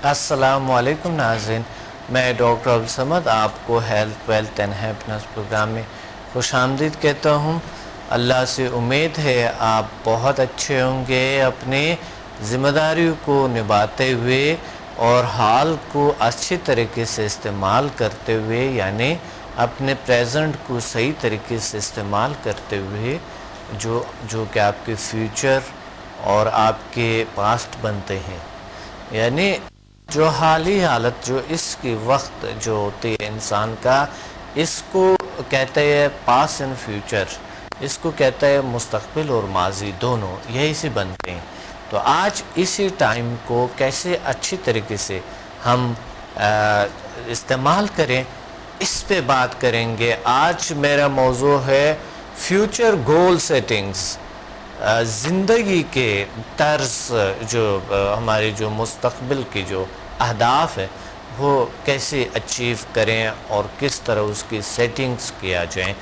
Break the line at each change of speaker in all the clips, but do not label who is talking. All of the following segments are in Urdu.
السلام علیکم ناظرین، میں ڈاکٹر عبدالصمد آپ کو health wealth and happiness programme میں خوش آمدید کہتا ہوں۔ اللہ سے امید ہے آپ بہت اچھے ہوں گے، اپنے ذمہ داریوں کو نبھاتے ہوئے اور حال کو اچھی طریقے سے استعمال کرتے ہوئے، یعنی اپنے پریزنٹ کو صحیح طریقے سے استعمال کرتے ہوئے جو کہ آپ کے فیوچر اور آپ کے پاسٹ بنتے ہیں، یعنی جو حالی حالت جو اس کی وقت جو ہوتی ہے انسان کا، اس کو کہتے ہیں پاس اینڈ فیوچر، اس کو کہتا ہے مستقبل اور ماضی، دونوں یہی سے بنتے ہیں۔ تو آج اسی ٹائم کو کیسے اچھی طریقے سے ہم استعمال کریں، اس پہ بات کریں گے۔ آج میرا موضوع ہے فیوچر گول سیٹنگز، زندگی کے طرز جو ہمارے جو مستقبل کی جو اہداف ہے وہ کیسے اچیو کریں اور کس طرح اس کی سیٹنگز کیا جائیں،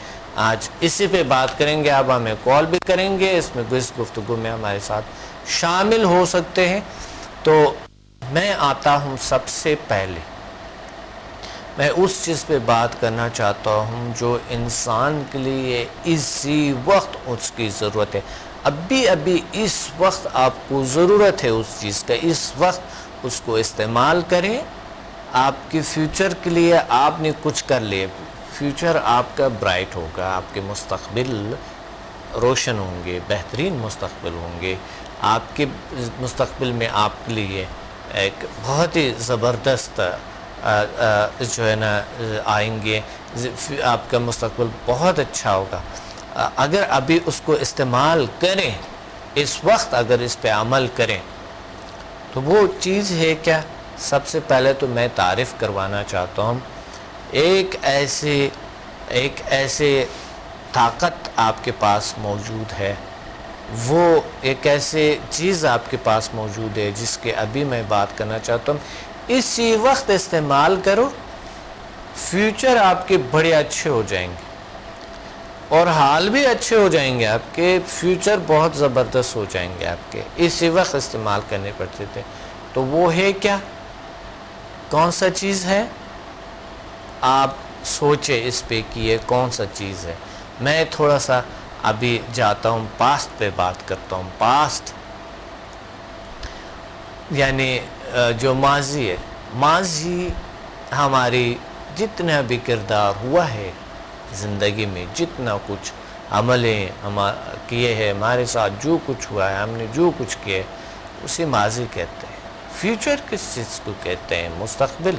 آج اسی پہ بات کریں گے۔ آپ ہمیں کال بھی کریں گے، اس میں اس گفتگو میں ہمارے ساتھ شامل ہو سکتے ہیں۔ تو میں آتا ہوں، سب سے پہلے میں اس چیز پہ بات کرنا چاہتا ہوں جو انسان کے لیے اسی وقت اس کی ضرورت ہے۔ ابھی اس وقت آپ کو ضرورت ہے اس چیز کا، اس وقت اس کو استعمال کریں۔ آپ کے فیوچر کے لیے آپ نے کچھ کر لیا، فیوچر آپ کا برائٹ ہوگا، آپ کے مستقبل روشن ہوں گے، بہترین مستقبل ہوں گے۔ آپ کے مستقبل میں آپ کے لیے ایک بہت ہی زبردست جو ہے نا آئیں گے، آپ کا مستقبل بہت اچھا ہوگا اگر ابھی اس کو استعمال کریں، اس وقت اگر اس پہ عمل کریں۔ تو وہ چیز ہے کیا؟ سب سے پہلے تو میں تعریف کروانا چاہتا ہوں، ایک ایسے طاقت آپ کے پاس موجود ہے، وہ ایک ایسے چیز آپ کے پاس موجود ہے جس کے ابھی میں بات کرنا چاہتا ہوں۔ اسی وقت استعمال کرو، فیوچر آپ کے بڑے اچھے ہو جائیں گے اور حال بھی اچھے ہو جائیں گے، آپ کے فیوچر بہت زبردست ہو جائیں گے آپ کے، اسی وقت استعمال کرنے پڑتے تھے۔ تو وہ ہے کیا؟ کون سا چیز ہے؟ آپ سوچے اس پہ کہ یہ کون سا چیز ہے۔ میں تھوڑا سا ابھی جاتا ہوں، پاسٹ پہ بات کرتا ہوں۔ پاسٹ یعنی جو ماضی ہے، ماضی ہماری جتنا بھی کردار ہوا ہے زندگی میں، جتنا کچھ عملیں کیے ہیں، ہمارے ساتھ جو کچھ ہوا ہے، ہم نے جو کچھ کیا ہے، اسے ماضی کہتے ہیں۔ فیوچر کس چیز کو کہتے ہیں؟ مستقبل۔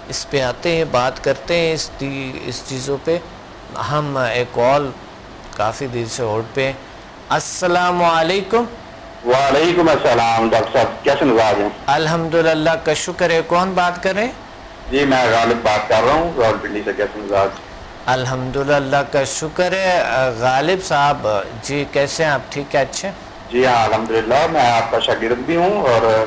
اس پہ آتے ہیں، بات کرتے ہیں اس چیزوں پہ۔ ہم ایک کال کافی دیر سے ہولڈ پہ۔ السلام علیکم۔
وعلیکم السلام ڈاکٹر صاحب، کیسے مزاج ہیں؟
الحمدللہ کا شکر ہے۔ کون بات کر رہے ہیں؟
جی میں غالب بات کر رہا ہوں راولپنڈی سے۔ کیسے مزاج؟
الحمدللہ کا شکر ہے۔ غالب صاحب جی کیسے ہیں آپ؟ ٹھیک ہے، اچھے؟
جی ہاں الحمدللہ، میں آپ کا شاگرد بھی ہوں اور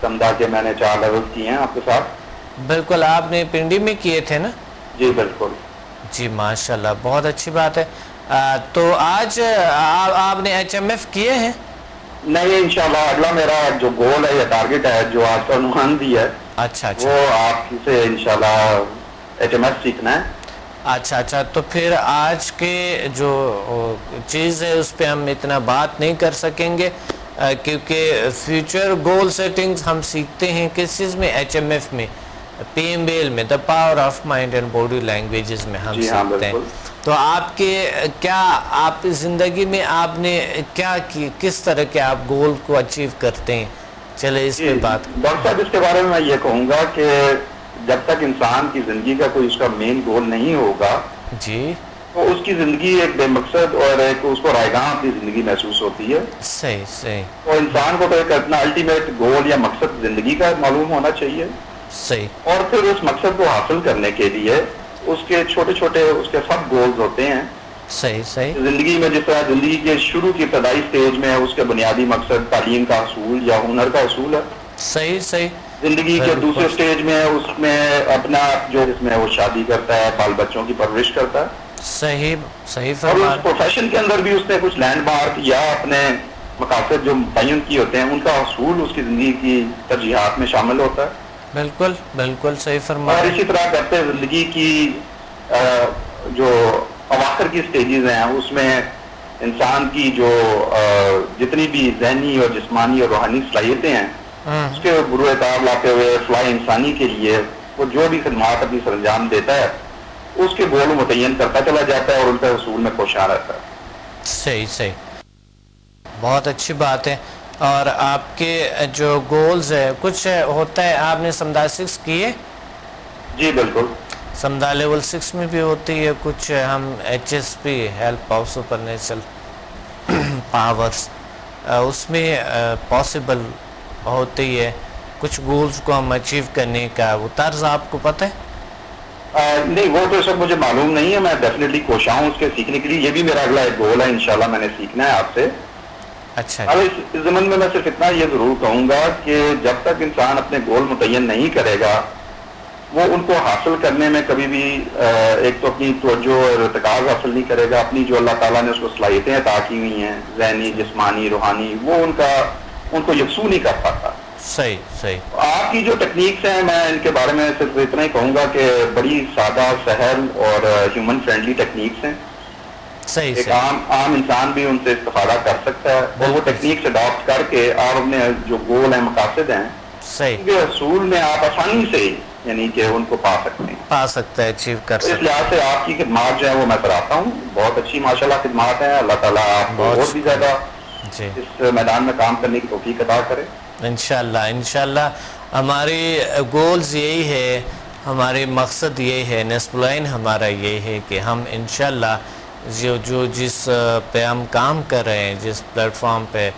سمدھا کے میں نے 4 لیول کیے ہیں آپ کے ساتھ۔
بالکل، آپ نے پنڈی میں کیے تھے نا؟
جی بالکل
جی ماشاءاللہ، بہت اچھی بات ہے۔ تو آج آپ نے HMF کیے ہیں؟
نہیں، انشاءاللہ اگلا میرا جو گول ہے یا ٹارگٹ ہے جو آج کا عنوان بھی ہے،
اچھا
وہ آپ سے انشاءاللہ HMF سیکھنا ہے۔
اچھا، تو پھر آج کے جو چیز ہے اس پہ ہم اتنا بات نہیں کر سکیں گے کیونکہ فیوچر گول سیٹنگز ہم سیکھتے ہیں کس چیز میں؟ HMF میں، PMBL میں، the power of mind and body languages میں ہم سیکھتے ہیں۔ تو آپ کے کیا آپ زندگی میں آپ نے کیا کی، کس طرح کے آپ گول کو اچیو کرتے ہیں؟ چلے اس پہ بات۔
ڈاکٹر صاحب اس کے بارے میں یہ کہوں گا کہ جب تک انسان کی زندگی کا کوئی اس کا مین گول نہیں ہوگا
جی
تو اس کی زندگی ایک بے مقصد اور ایک اس کو رائگاں اپنی زندگی محسوس ہوتی ہے۔
صحیح۔
تو انسان کو تو ایک اپنا الٹیمیٹ گول یا مقصد زندگی کا معلوم ہونا چاہیے،
صحیح،
اور پھر اس مقصد کو حاصل کرنے کے لیے اس کے چھوٹے چھوٹے اس کے سب گولز ہوتے ہیں۔
صحیح
زندگی میں جس طرح زندگی کے شروع کی ابتدائی سٹیج میں اس کے بنیادی مقصد تعلیم کا حصول یا ہنر کا حصول ہے۔
صحیح۔
زندگی کے دوسرے سٹیج میں اس میں اپنا جو اس میں وہ شادی کرتا ہے، بال بچوں کی پرورش کرتا ہے۔
صحیح
اور
فرما
اس پروفیشن کے اندر بھی اس نے کچھ لینڈ مارک یا اپنے مقاصد جو متعین کیے ہوتے ہیں ان کا حصول اس کی زندگی کی ترجیحات میں شامل ہوتا ہے.
بالکل بالکل صحیح فرما.
اور اسی طرح کرتے زندگی کی جو اواخر کی سٹیجز ہیں اس میں انسان کی جو جتنی بھی ذہنی اور جسمانی اور روحانی صلاحیتیں ہیں اس کے بروئے تاب لاتے ہوئے فلاح انسانی کے لیے وہ جو بھی خدمات اپنی سر انجام دیتا ہے اس کے گول متعین کرتا چلا جاتا ہے اور ان کے حصول میں کوشاں رہتا ہے.
صحیح بہت اچھی بات ہے. اور آپ کے جو گولز ہے کچھ ہوتا ہے آپ نے سمدھا 6 کیے؟
جی بالکل.
سمدھا لیول 6 میں بھی ہوتی ہے کچھ ہم HSP help of supernatural powers اس میں پاسبل ہوتی ہے کچھ گولز کو ہم اچیو کرنے کا وہ طرز آپ کو پتہ ہے؟
نہیں وہ تو سب مجھے معلوم نہیں ہے. میں ڈیفینیٹلی کوشاں ہوں اس کے سیکھنے کے لیے. یہ بھی میرا اگلا ایک گول ہے انشاءاللہ میں نے سیکھنا ہے آپ سے.
اچھا.
اب اس زمن میں صرف اتنا یہ ضرور کہوں گا کہ جب تک انسان اپنے گول متعین نہیں کرے گا وہ ان کو حاصل کرنے میں کبھی بھی ایک تو اپنی توجہ اور ارتکاز حاصل نہیں کرے گا. اپنی جو اللہ تعالیٰ نے اس کو صلاحیتیں عطا کی ہوئی ہیں ذہنی جسمانی روحانی وہ ان کو یکسو نہیں کر پاتا.
صحیح.
آپ کی جو ٹیکنیکس ہیں میں ان کے بارے میں صرف اتنا ہی کہوں گا کہ بڑی سادہ سہل اور ہیومن فرینڈلی ٹیکنیکس ہیں. ایک عام انسان بھی ان سے استفادہ کر سکتا ہے اور وہ ٹیکنیکس اڈاپٹ کر کے آپ اپنے جو گول ہیں مقاصد ہیں ان کے حصول میں آپ آسانی سے یعنی کہ ان کو پا سکتے ہیں
اچیو کر سکتے ہیں.
اس لحاظ سے آپ کی خدمات جو ہیں وہ میں کراتا ہوں. بہت اچھی ماشاءاللہ خدمات ہیں. اللہ تعالیٰ آپ کو اور بھی زیادہ اس میدان میں کام کرنے کی توفیق عطا کرے
انشاءاللہ. ہماری گولز یہی ہے ہمارے مقصد یہ ہے نصف العین ہمارا یہ ہے کہ ہم انشاءاللہ جو جس پہ ہم کام کر رہے ہیں جس پلیٹ فارم پہ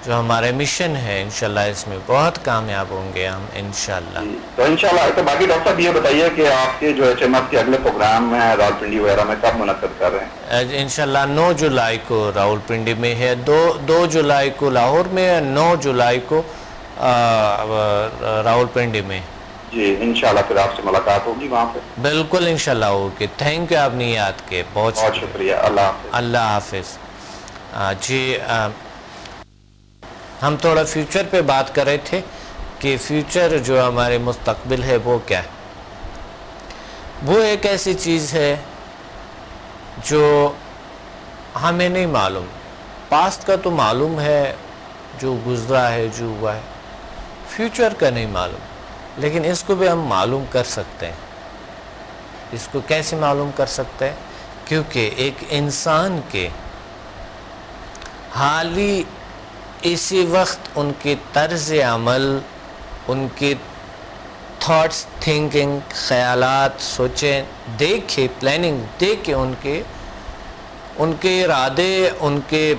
جو ہمارے مشن ہے انشاءاللہ اس میں بہت کامیاب ہوں گے ہم انشاءاللہ.
تو انشاءاللہ. تو باقی ڈاکٹر صاحب یہ بتائیے کہ آپ کے جو HMF کے اگلے پروگرام ہیں راولپنڈی وغیرہ میں کب منعقد کر رہے ہیں؟
انشاءاللہ 9 جولائی کو راولپنڈی میں ہے 2 جولائی کو لاہور میں 9 جولائی کو راولپنڈی میں. جی
انشاءاللہ پھر آپ سے ملاقات ہوگی وہاں پہ.
بالکل انشاءاللہ ہوگی. تھینک یو آپ نے یاد کے بہت
شکریہ. اللہ
حافظ. جی ہم تھوڑا فیوچر پہ بات کر رہے تھے کہ فیوچر جو ہمارے مستقبل ہے وہ کیا ہے. وہ ایک ایسی چیز ہے جو ہمیں نہیں معلوم. پاسٹ کا تو معلوم ہے جو گزرا ہے جو ہوا ہے. فیوچر کا نہیں معلوم لیکن اس کو بھی ہم معلوم کر سکتے ہیں. اس کو کیسے معلوم کر سکتے ہیں؟ کیونکہ ایک انسان کے حالی اسی وقت ان کی طرز عمل ان کی تھاٹس تھنکنگ خیالات سوچیں دیکھے پلاننگ دیکھ کے ان کے ارادے ان کے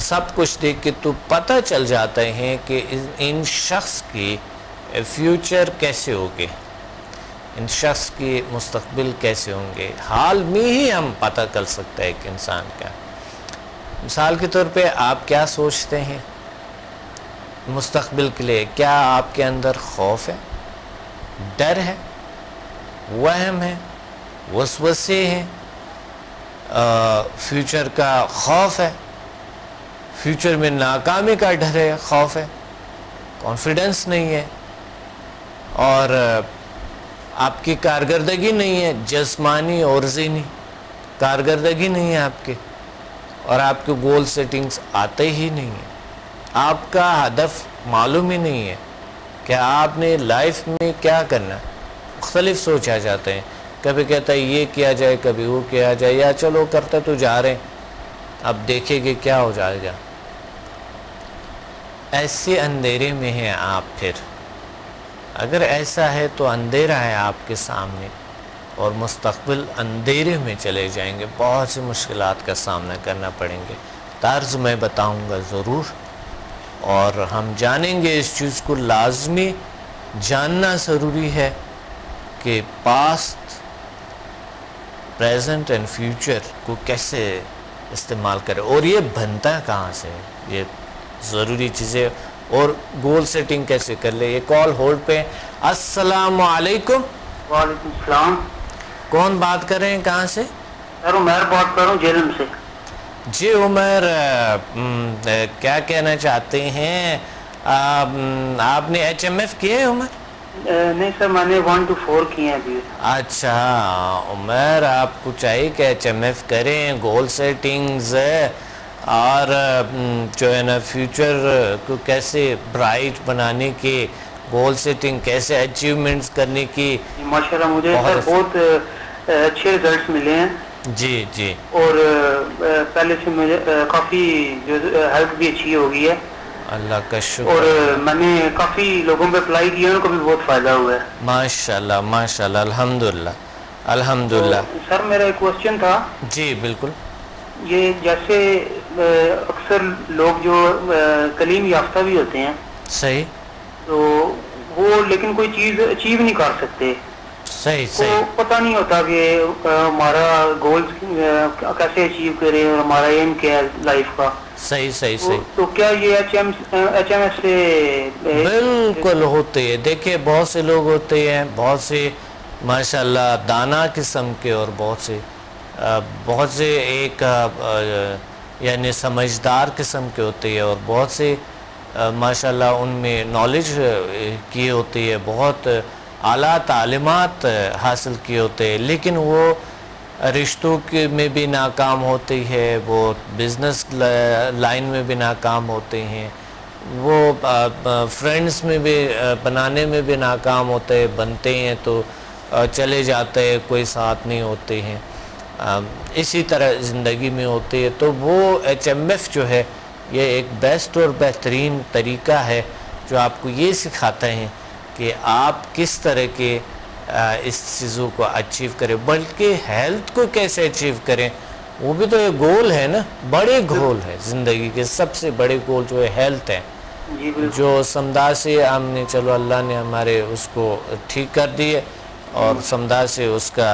سب کچھ دیکھ کے تو پتہ چل جاتے ہیں کہ ان شخص کی فیوچر کیسے ہوگے ان شخص کی مستقبل کیسے ہوں گے. حال میں ہی ہم پتہ کر سکتے ہیں ایک انسان کا. مثال کے طور پہ آپ کیا سوچتے ہیں مستقبل کے لیے؟ کیا آپ کے اندر خوف ہے ڈر ہے وہم ہے وسوسے ہیں فیوچر کا خوف ہے فیوچر میں ناکامی کا ڈر ہے خوف ہے کانفیڈنس نہیں ہے اور آپ کی کارکردگی نہیں ہے جسمانی اور ذہنی کارکردگی نہیں ہے آپ کی اور آپ کے گول سیٹنگز آتے ہی نہیں ہیں. آپ کا ہدف معلوم ہی نہیں ہے کہ آپ نے لائف میں کیا کرنا ہے. مختلف سوچ آ جاتے ہیں. کبھی کہتا ہے یہ کیا جائے کبھی وہ کیا جائے یا چلو کرتے تو جا رہے ہیں اب دیکھیں گے کیا ہو جائے گا. ایسے اندھیرے میں ہیں آپ. پھر اگر ایسا ہے تو اندھیرا ہے آپ کے سامنے اور مستقبل اندھیرے میں چلے جائیں گے. بہت سی مشکلات کا سامنا کرنا پڑیں گے. طرز میں بتاؤں گا ضرور اور ہم جانیں گے اس چیز کو. لازمی جاننا ضروری ہے کہ پاسٹ پریزنٹ اینڈ فیوچر کو کیسے استعمال کرے اور یہ بنتا کہاں سے یہ ضروری چیزیں اور گول سیٹنگ کیسے کر لے. یہ کال ہولڈ پہ. السلام علیکم.
وعلیکم السلام.
کون بات کر رہے ہیں کہاں سے؟
سر عمیر بات کر رہا ہوں جہلم سے.
جی عمر، کیا کہنا چاہتے ہیں؟ آپ نے ایچ ایم ایف کیے عمر؟
نہیں سر، میں نے 1 to 4 کیے ہیں ابھی.
اچھا عمر، آپ کو چاہیے کہ ایچ ایم ایف کریں، گول سیٹنگز اور جو ہے نا فیوچر کو کیسے برائٹ بنانے کی، گول سیٹنگ کیسے اچیومنٹس کرنے کی.
ماشاءاللہ مجھے سر بہت اچھے ریزلٹس ملے ہیں.
جی جی.
اور پہلے سے مجھے کافی جو ہیلتھ بھی اچھی ہو گئی ہے.
اللہ کا شکر.
اور میں نے کافی لوگوں پہ اپلائی کیا، ان کو بھی بہت فائدہ ہوا ہے.
ماشاءاللہ ماشاءاللہ، الحمدللہ الحمدللہ.
سر میرا ایک کوشچن تھا.
جی بالکل.
یہ جیسے اکثر لوگ جو تعلیم یافتہ بھی ہوتے ہیں،
صحیح،
تو وہ لیکن کوئی چیز اچیو نہیں کر سکتے.
صحیح صحیح.
تو پتہ نہیں ہوتا کہ ہمارا گولز کیسے اچیو کریں اور ہمارا ایم کیا ہے لائف کا.
صحیح صحیح صحیح.
تو کیا یہ ایچ ایم ایس سے
بالکل ہوتے ہیں؟ دیکھیں بہت سے لوگ ہوتے ہیں، بہت سے ماشاءاللہ دانا قسم کے، اور بہت سے ایک یعنی سمجھدار قسم کے ہوتے ہیں، اور بہت سے ماشاءاللہ ان میں نالج کی ہوتی ہے، بہت اعلیٰ تعلیمات حاصل کیے ہوتے ہیں، لیکن وہ رشتوں میں بھی ناکام ہوتی ہے، وہ بزنس لائن میں بھی ناکام ہوتے ہیں، وہ فرینڈز میں بھی بنانے میں بھی ناکام بنتے ہیں تو چلے جاتے ہیں، کوئی ساتھ نہیں ہوتے ہیں. اسی طرح زندگی میں ہوتے ہیں. تو وہ ایچ ایم ایف جو ہے یہ ایک بیسٹ اور بہترین طریقہ ہے جو آپ کو یہ سکھاتا ہے کہ آپ کس طرح کے اس چیزوں کو اچیو کریں، بلکہ ہیلتھ کو کیسے اچیو کریں. وہ بھی تو ایک گول ہے نا، بڑے گول ہے زندگی کے، سب سے بڑے گول جو ہے ہیلتھ ہے، جو سمدھا سے ہم نے، چلو اللہ نے ہمارے اس کو ٹھیک کر دیے اور سمدھا سے اس کا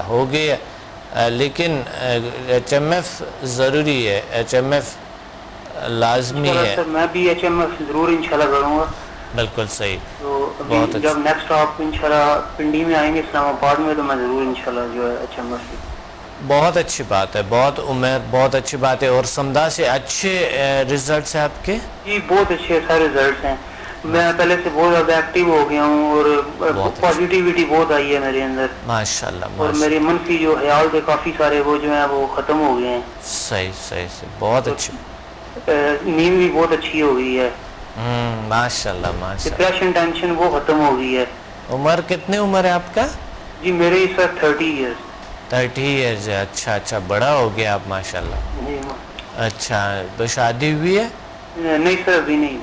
ہو گیا. لیکن ایچ ایم ایف ضروری ہے، ایچ ایم ایف لازمی ہے.
میں بھی ایچ ایم ایف ضرور انشاءاللہ کروں گا.
بالکل صحیح.
تو جب نیکسٹ آپ انشاءاللہ پنڈی میں آئیں گے اسلام آباد میں، تو میں ضرور انشاءاللہ جو ہے ایچ ایم ایف.
بہت اچھی بات ہے، بہت عمر، بہت اچھی بات ہے. اور سمدھا سے اچھے ریزلٹس ہیں آپ کے؟
جی بہت اچھے سارے ریزلٹس ہیں. میں پہلے سے بہت زیادہ ایکٹیو ہو گیا ہوں، اور پازیٹیوٹی بہت آئی ہے میرے اندر
ماشاءاللہ.
اور میرے منفی جو خیال تھے کافی سارے وہ جو ہیں وہ ختم ہو گئے ہیں.
صحیح صحیح صحیح. بہت اچھی.
نیند بھی بہت اچھی ہو گئی ہے.
ماشاءاللہ ماشاءاللہ.
ڈپریشن ٹینشن وہ ختم ہو گئی ہے.
عمر کتنے عمر ہے آپ کا؟
جی میرے اس وقت 30 ایئرس.
30 ایئرز ہے. اچھا اچھا، بڑا ہو گیا آپ ماشاءاللہ. اچھا، تو شادی ہوئی ہے؟
نہیں سر ابھی نہیں.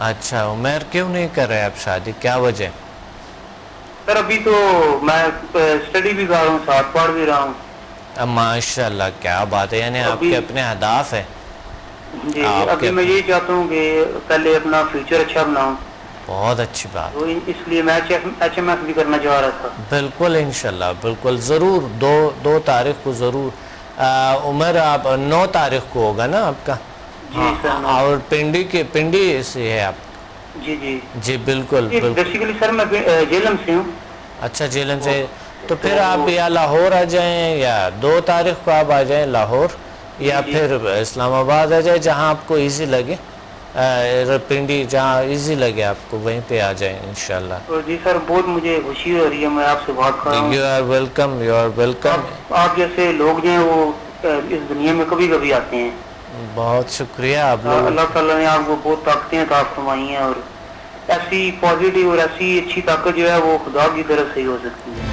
اچھا، عمر کیوں نہیں کر رہے آپ شادی، کیا وجہ؟
سر ابھی تو میں اسٹڈی بھی کر رہا ہوں، ساتھ پڑھ بھی رہا ہوں.
ماشاءاللہ کیا بات ہے، یعنی آپ کے اپنے اہداف ہیں.
جی ابھی میں یہی چاہتا ہوں کہ پہلے اپنا فیوچر اچھا بناؤں.
بہت اچھی بات.
تو اس لیے میں ایچ ایم ایف بھی کرنا چاہ رہا تھا.
بالکل انشاءاللہ، بالکل ضرور. 2 تاریخ کو ضرور. عمر آپ 9 تاریخ کو ہوگا نا آپ کا؟
جی سر.
اور پنڈی سے ہے آپ؟
جی جی
جی بالکل بالکل.
بیسیکلی سر میں جہلم سے ہوں.
اچھا جہلم سے. تو پھر آپ یا لاہور آ جائیں، یا 2 تاریخ کو آپ آ جائیں لاہور، یا پھر اسلام آباد آ جائیں، جہاں آپ کو ایزی لگے. پنڈی جہاں ایزی لگے آپ کو وہیں پہ آ جائیں انشاءاللہ.
جی سر بہت مجھے خوشی ہو رہی ہے، میں آپ سے بات کر رہا ہوں.
You are welcome, you are welcome.
آپ جیسے لوگ جو ہیں وہ اس دنیا میں کبھی کبھی آتے ہیں.
بہت شکریہ آپ لوگ.
اللہ تعالیٰ نے آپ کو بہت طاقتیں عطا فرمائی ہیں، اور ایسی پازیٹیو اور ایسی اچھی طاقت جو ہے وہ خدا کی طرف سے ہی ہو سکتی ہے.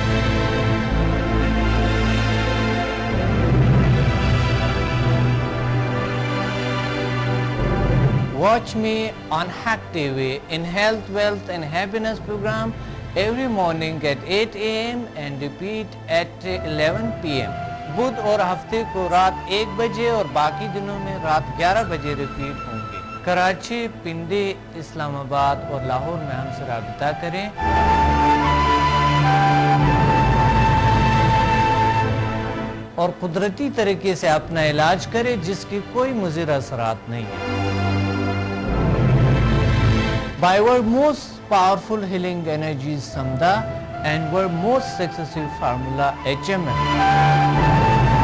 Watch me on Hack TV in Health, Wealth and Happiness program every morning at 8 a.m. and repeat at 11 p.m. بدھ اور ہفتے کو رات 1 بجے اور باقی دنوں میں رات 11 بجے ریپیٹ ہوں گے. کراچی، پنڈی، اسلام آباد اور لاہور میں ہم سے رابطہ کریں. اور قدرتی طریقے سے اپنا علاج کریں جس کی کوئی مضر اثرات نہیں ہیں. By our most powerful healing energies Samdha and our most successful formula HMF.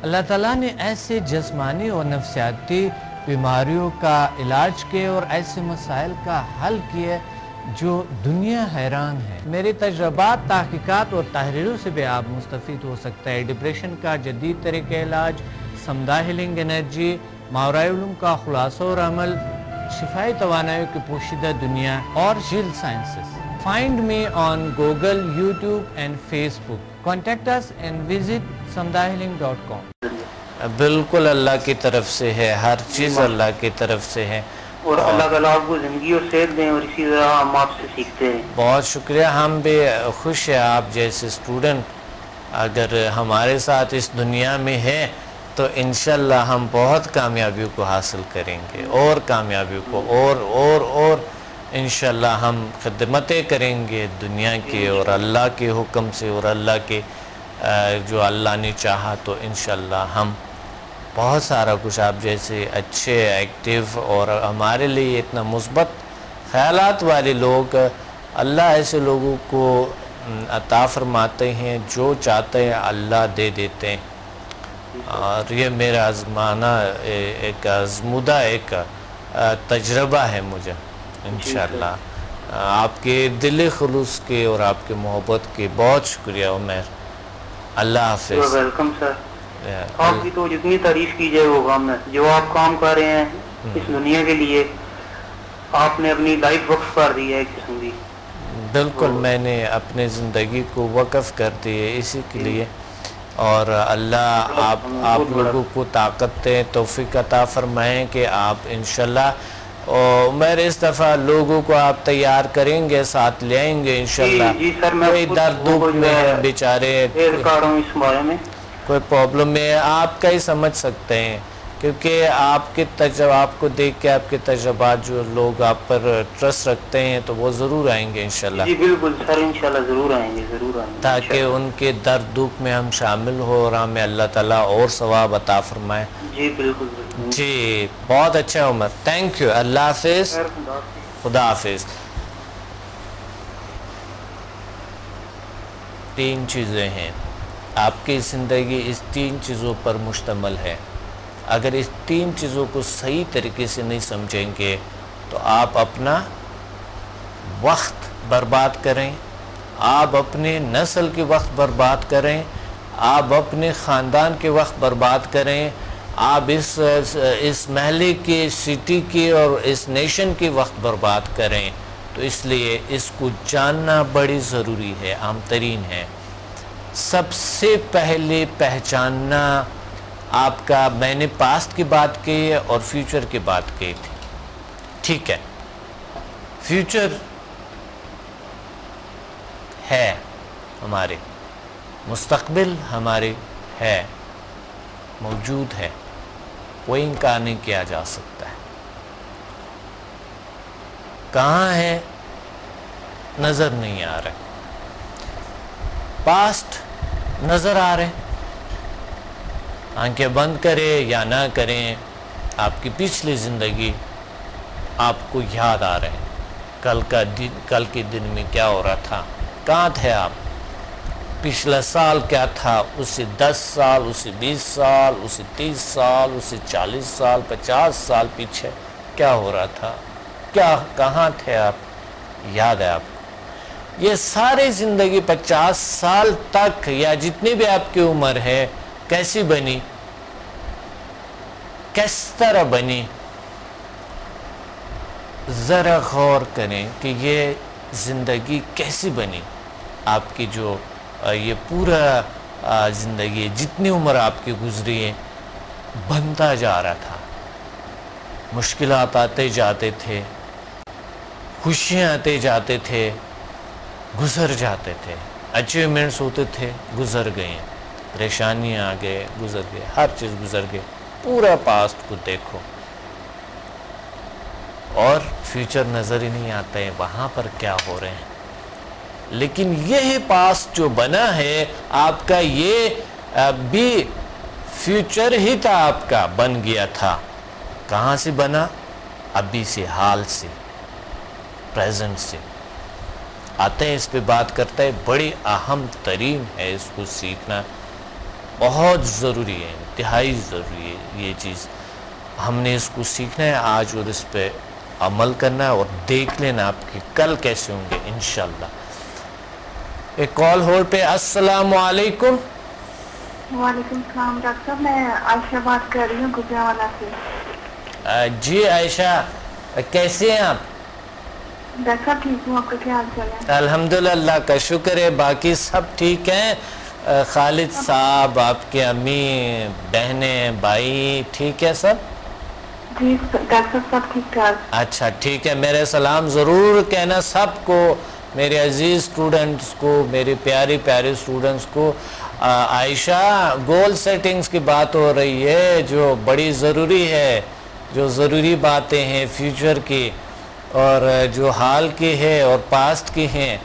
اللہ تعالیٰ نے ایسے جسمانی اور نفسیاتی بیماریوں کا علاج کیے اور ایسے مسائل کا حل کیے جو دنیا حیران ہے۔ میرے تجربات، تحقیقات اور تحریروں سے بھی آپ مستفید ہو سکتے ہیں۔ ڈپریشن کا جدید طریقہ علاج، سمدہ ہیلنگ انرجی، ماورائے علوم کا خلاصہ اور عمل، شفائی توانائی کی پوشیدہ دنیا اور جیل sciences. Find me on Google, YouTube and Facebook. Contact us and visit samdahealing.com. بالکل اللہ کی طرف سے ہے، ہر چیز اللہ کی طرف سے ہے،
اور اللہ تعالیٰ آپ کو زندگی اور صحت دیں، اور اسی طرح ہم آپ سے سیکھتے ہیں۔
بہت شکریہ، ہم بھی خوش ہیں آپ جیسے اسٹوڈنٹ اگر ہمارے ساتھ اس دنیا میں ہے تو انشاءاللہ ہم بہت کامیابیوں کو حاصل کریں گے، اور کامیابیوں کو اور انشاءاللہ ہم خدمتیں کریں گے دنیا کی، اور اللہ کے حکم سے اور اللہ کے جو اللہ نے چاہا تو انشاءاللہ ہم بہت سارا کچھ آپ جیسے اچھے ایکٹیو اور ہمارے لیے اتنا مثبت خیالات والے لوگ، اللہ ایسے لوگوں کو عطا فرماتے ہیں، جو چاہتے ہیں اللہ دے دیتے ہیں۔ اور یہ میرا آزمانہ ایک آزمودہ ایک تجربہ ہے مجھے انشاءاللہ۔ آپ کے دل خلوص کے اور آپ کے محبت کے بہت شکریہ عمر۔ اللہ حافظ۔
Welcome sir. آپ کی تو جتنی تعریف کی جائے وہ کام ہے، جو آپ کام کر رہے ہیں اس دنیا کے لیے، آپ نے اپنی لائف وقف کر دی ہے ایک قسم کی۔
بالکل، میں نے اپنے زندگی کو وقف کر دی ہے اسی کے لیے، اور اللہ آپ لوگوں کو طاقت دیں، توفیق عطا فرمائیں کہ آپ انشاءاللہ میں اس دفعہ لوگوں کو آپ تیار کریں گے، ساتھ لے آئیں گے انشاءاللہ۔
جی سر، میں
کوئی درد دکھ میں ہے بیچارے،
اس بارے میں
کوئی پرابلم میں آپ کا ہی سمجھ سکتے ہیں، کیونکہ آپ کے آپ کو دیکھ کے آپ کے تجربات جو لوگ آپ پر ٹرسٹ رکھتے ہیں تو وہ ضرور آئیں گے انشاءاللہ۔
جی بالکل سر، انشاءاللہ ضرور آئیں گے، ضرور آئیں گے،
تاکہ ان کے درد دکھ میں ہم شامل ہو اور ہمیں اللہ تعالیٰ اور ثواب عطا فرمائے۔
جی بالکل۔
جی بہت اچھا عمر، تھینک یو، اللہ حافظ، خدا حافظ۔ 3 چیزیں ہیں، آپ کی زندگی اس 3 چیزوں پر مشتمل ہے۔ اگر اس 3 چیزوں کو صحیح طریقے سے نہیں سمجھیں گے تو آپ اپنا وقت برباد کریں، آپ اپنے نسل کے وقت برباد کریں، آپ اپنے خاندان کے وقت برباد کریں، آپ اس محلے کے، سٹی کے اور اس نیشن کے وقت برباد کریں۔ تو اس لیے اس کو جاننا بڑی ضروری ہے، اہم ترین ہے۔ سب سے پہلے پہچاننا آپ کا، میں نے پاسٹ کی بات کی ہے اور فیوچر کی بات کی تھی، ٹھیک ہے؟ فیوچر ہے ہمارے، مستقبل ہمارے ہے، موجود ہے، کوئی انکار نہیں کیا جا سکتا ہے۔ کہاں ہے نظر نہیں آ رہا، پاسٹ نظر آ رہے، آنکھیں بند کریں یا نہ کریں آپ کی پچھلی زندگی آپ کو یاد آ رہے ہیں، کل کے دن میں کیا ہو رہا تھا، کہاں تھے آپ، پچھلا سال کیا تھا، اس سے 10 سال، اس سے 20 سال، اس سے 30 سال، اس سے 40 سال، 50 سال پیچھے کیا ہو رہا تھا، کہاں تھے آپ، یاد ہے آپ کو؟ یہ ساری زندگی 50 سال تک یا جتنی بھی آپ کی عمر ہے کیسی بنی، کس طرح بنی، ذرا غور کریں کہ یہ زندگی کیسی بنی، آپ کی جو یہ پورا زندگی جتنی عمر آپ کی گزری ہے بنتا جا رہا تھا، مشکلات آتے جاتے تھے، خوشیاں آتے جاتے تھے، گزر جاتے تھے، اچیومنٹس ہوتے تھے، گزر گئے، پریشانیاں آ گئے، گزر گئے، ہر چیز گزر گئے، پورا پاسٹ کو دیکھو اور فیوچر نظر ہی نہیں آتا ہے وہاں پر کیا ہو رہے ہیں۔ لیکن یہ پاسٹ جو بنا ہے آپ کا، یہ بھی فیوچر ہی تھا، آپ کا بن گیا تھا۔ کہاں سے بنا؟ ابھی سے، حال سے، پریزنٹ سے۔ آتے ہیں اس پہ بات کرتا ہے، بڑی اہم ترین ہے اس کو سیکھنا۔ بہت ضروری ہے، انتہائی ضروری ہے یہ چیز. ہم نے اس کو سیکھنا ہے آج اور اس پہ عمل کرنا ہے اور دیکھ لینا آپ کے کل کیسے ہوں گے انشاءاللہ. ایک کال ہولڈ پہ. السلام علیکم.
وعلیکم السلام ڈاکٹر صاحب، میں عائشہ بات کر رہی ہوں گجرانوالہ سے.
جی عائشہ، کیسے ہیں آپ؟
ڈاکٹر صاحب ٹھیک ہوں، آپ کا کیا حال چال ہے؟
الحمدللہ، اللہ کا شکر ہے. باقی سب ٹھیک ہیں؟ خالد صاحب، آپ کے امی، بہنیں، بھائی ٹھیک ہے سب؟
جی ڈاکٹر صاحب سب ٹھیک ٹھاک.
اچھا ٹھیک ہے. میرے سلام ضرور کہنا سب کو، میرے عزیز اسٹوڈنٹس کو، میرے پیارے پیارے اسٹوڈنٹس کو. عائشہ، گول سیٹنگز کی بات ہو رہی ہے جو بڑی ضروری ہے، جو ضروری باتیں ہیں فیوچر کی اور جو حال کی ہے اور پاسٹ کی ہیں.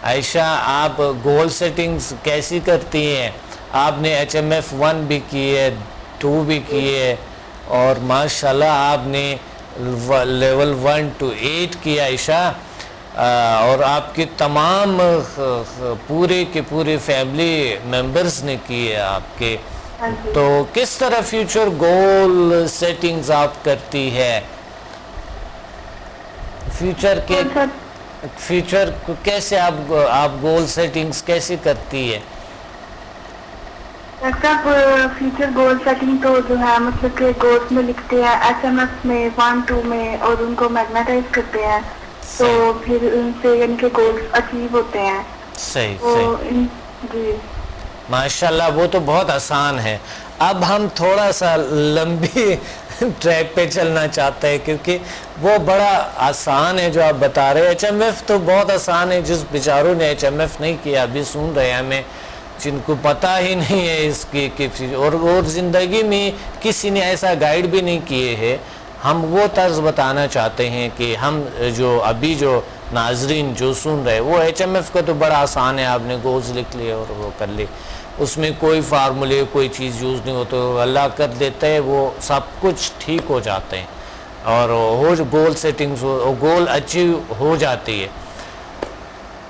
عائشہ، آپ گول سیٹنگز کیسی کرتی ہیں؟ آپ نے HMF 1 بھی کی ہے، 2 بھی کی ہے اور ماشاءاللہ آپ نے لیول 1 to 8 کی. عائشہ، اور آپ کے تمام پورے کے پورے فیملی ممبرز نے کی ہے آپ کے. تو کس طرح فیوچر گول سیٹنگز آپ کرتی ہے؟ فیوچر کو کیسے آپ گول سیٹنگز کیسے کرتی ہے؟
ڈاکٹر صاحب فیوچر گول سیٹنگ تو جو ہے مطلب کہ گولس میں لکھتے ہیں SMS میں 1 2 میں اور ان کو میگنیٹائز کرتے ہیں تو پھر ان سے ان کے گولز اچیو ہوتے ہیں.
صحیح.
جی
ماشاءاللہ، وہ تو بہت آسان ہے. اب ہم تھوڑا سا لمبی ٹریک پہ چلنا چاہتے ہیں کیونکہ وہ بڑا آسان ہے جو آپ بتا رہے ہیں. HMF تو بہت آسان ہے. جس بیچاروں نے HMF نہیں کیا ابھی سن رہے ہیں ہمیں، جن کو پتہ ہی نہیں ہے اس کی اور زندگی میں کسی نے ایسا گائیڈ بھی نہیں کیے ہے. ہم وہ طرز بتانا چاہتے ہیں کہ ہم جو ابھی جو ناظرین جو سن رہے وہ HMF کا تو بڑا آسان ہے. آپ نے گولز لکھ لیے اور وہ کر لی، اس میں کوئی فارمولے کوئی چیز یوز نہیں ہوتے، اللہ کر دیتا ہے، وہ سب کچھ ٹھیک ہو جاتے ہیں اور گول سیٹنگز گول اچیو ہو جاتی ہے.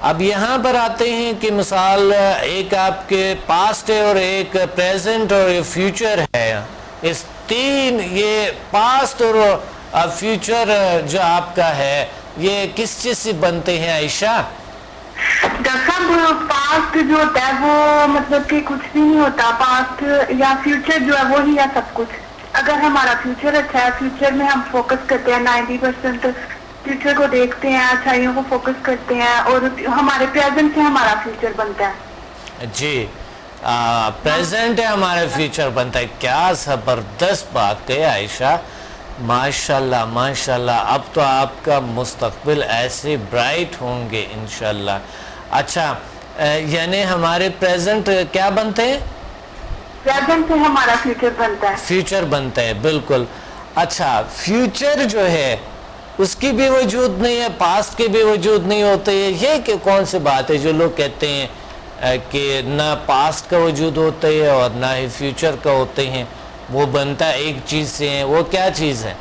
اب یہاں پر آتے ہیں کہ مثال ایک آپ کے پاسٹ ہے اور ایک پریزنٹ اور فیوچر ہے. اس تین، یہ پاسٹ اور فیوچر جو آپ کا ہے یہ کس چیز سے بنتے ہیں عائشہ؟
ڈاکٹر صاحب پاسٹ جو ہوتا ہے وہ مطلب کہ کچھ بھی نہیں ہوتا. پاسٹ یا فیوچر جو ہے وہی ہے سب کچھ. اگر ہمارا فیوچر اچھا ہے، فیوچر میں ہم فوکس کرتے ہیں 90% فیوچر کو دیکھتے ہیں، اچھائیوں کو فوکس کرتے ہیں اور ہمارے پریزنٹ سے ہمارا فیوچر بنتا ہے.
جی پریزنٹ ہے ہمارا فیوچر بنتا ہے. کیا زبردست بات کہی عائشہ، ماشاءاللہ ماشاءاللہ. اب تو آپ کا مستقبل ایسے برائٹ ہوں گے انشاءاللہ. اچھا، یعنی ہمارے پریزنٹ کیا بنتے ہیں؟
پریزنٹ سے ہمارا فیوچر بنتا ہے.
فیوچر بنتا ہے، بالکل. اچھا، فیوچر جو ہے اس کی بھی وجود نہیں ہے، پاسٹ کے بھی وجود نہیں ہوتے. یہ کہ کون سی بات ہے جو لوگ کہتے ہیں کہ نہ پاسٹ کا وجود ہوتا ہے اور نہ ہی فیوچر کا ہوتے ہیں، وہ بنتا ایک چیز سے ہیں. وہ کیا چیز ہے؟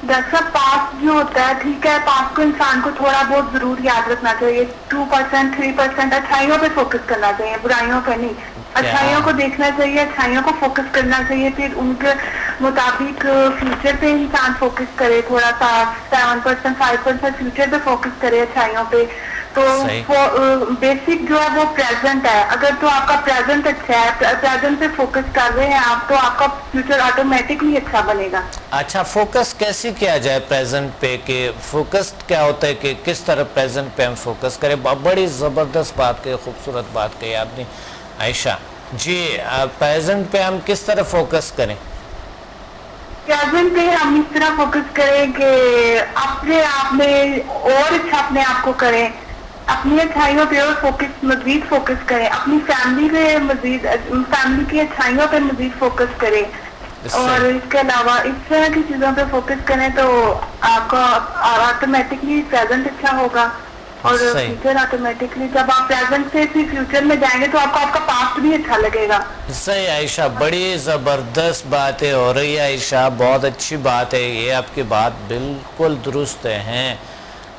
ڈاکٹر صاحب پاسٹ جو ہوتا ہے، ٹھیک ہے، پاسٹ کو انسان کو تھوڑا بہت ضرور یاد رکھنا چاہیے. 2% 3% اچھائیوں پہ فوکس کرنا چاہیے، برائیوں پہ نہیں. اچھائیوں کو دیکھنا چاہیے، اچھائیوں کو فوکس کرنا چاہیے. پھر ان کے مطابق فیوچر پہ انسان فوکس کرے، تھوڑا سا 7% 5% فیوچر پہ فوکس کرے اچھائیوں پہ. تو بیسک جو ہے وہ پریزنٹ ہے. اگر تو آپ کا پریزنٹ اچھا ہے، پریزنٹ پہ فوکس کر رہے ہیں آپ، تو آپ کا فیوچر آٹومیٹکلی اچھا بنے گا.
اچھا، فوکس کیسے کیا جائے پریزنٹ پہ؟ کہ فوکس کیا ہوتا ہے کہ کس طرح پریزنٹ پہ ہم فوکس کریں؟ بڑی زبردست بات کہی، خوبصورت بات کہی آپ نے عائشہ. جی پریزنٹ پہ ہم کس طرح فوکس کریں؟
پریزنٹ پہ ہم اس طرح فوکس کریں کہ اپنے آپ میں اور اچھا اپنے آپ کو کریں، اپنی اچھائیوں پہ اور مزید فوکس کریں، اپنی فیملی پہ مزید، فیملی کی اچھائیوں پہ مزید فوکس کریں. اور اس کے علاوہ اس طرح کی چیزوں پہ فوکس کریں تو آپ کا آٹومیٹکلی پریزنٹ اچھا ہوگا اور فیوچر آٹومیٹکلی. جب آپ پریزنٹ سے پھر فیوچر میں جائیں گے تو آپ کا پاسٹ بھی اچھا لگے گا.
صحیح عائشہ، بڑی زبردست باتیں ہو رہی ہے عائشہ، بہت اچھی بات ہے یہ. آپ کی بات بالکل درست ہیں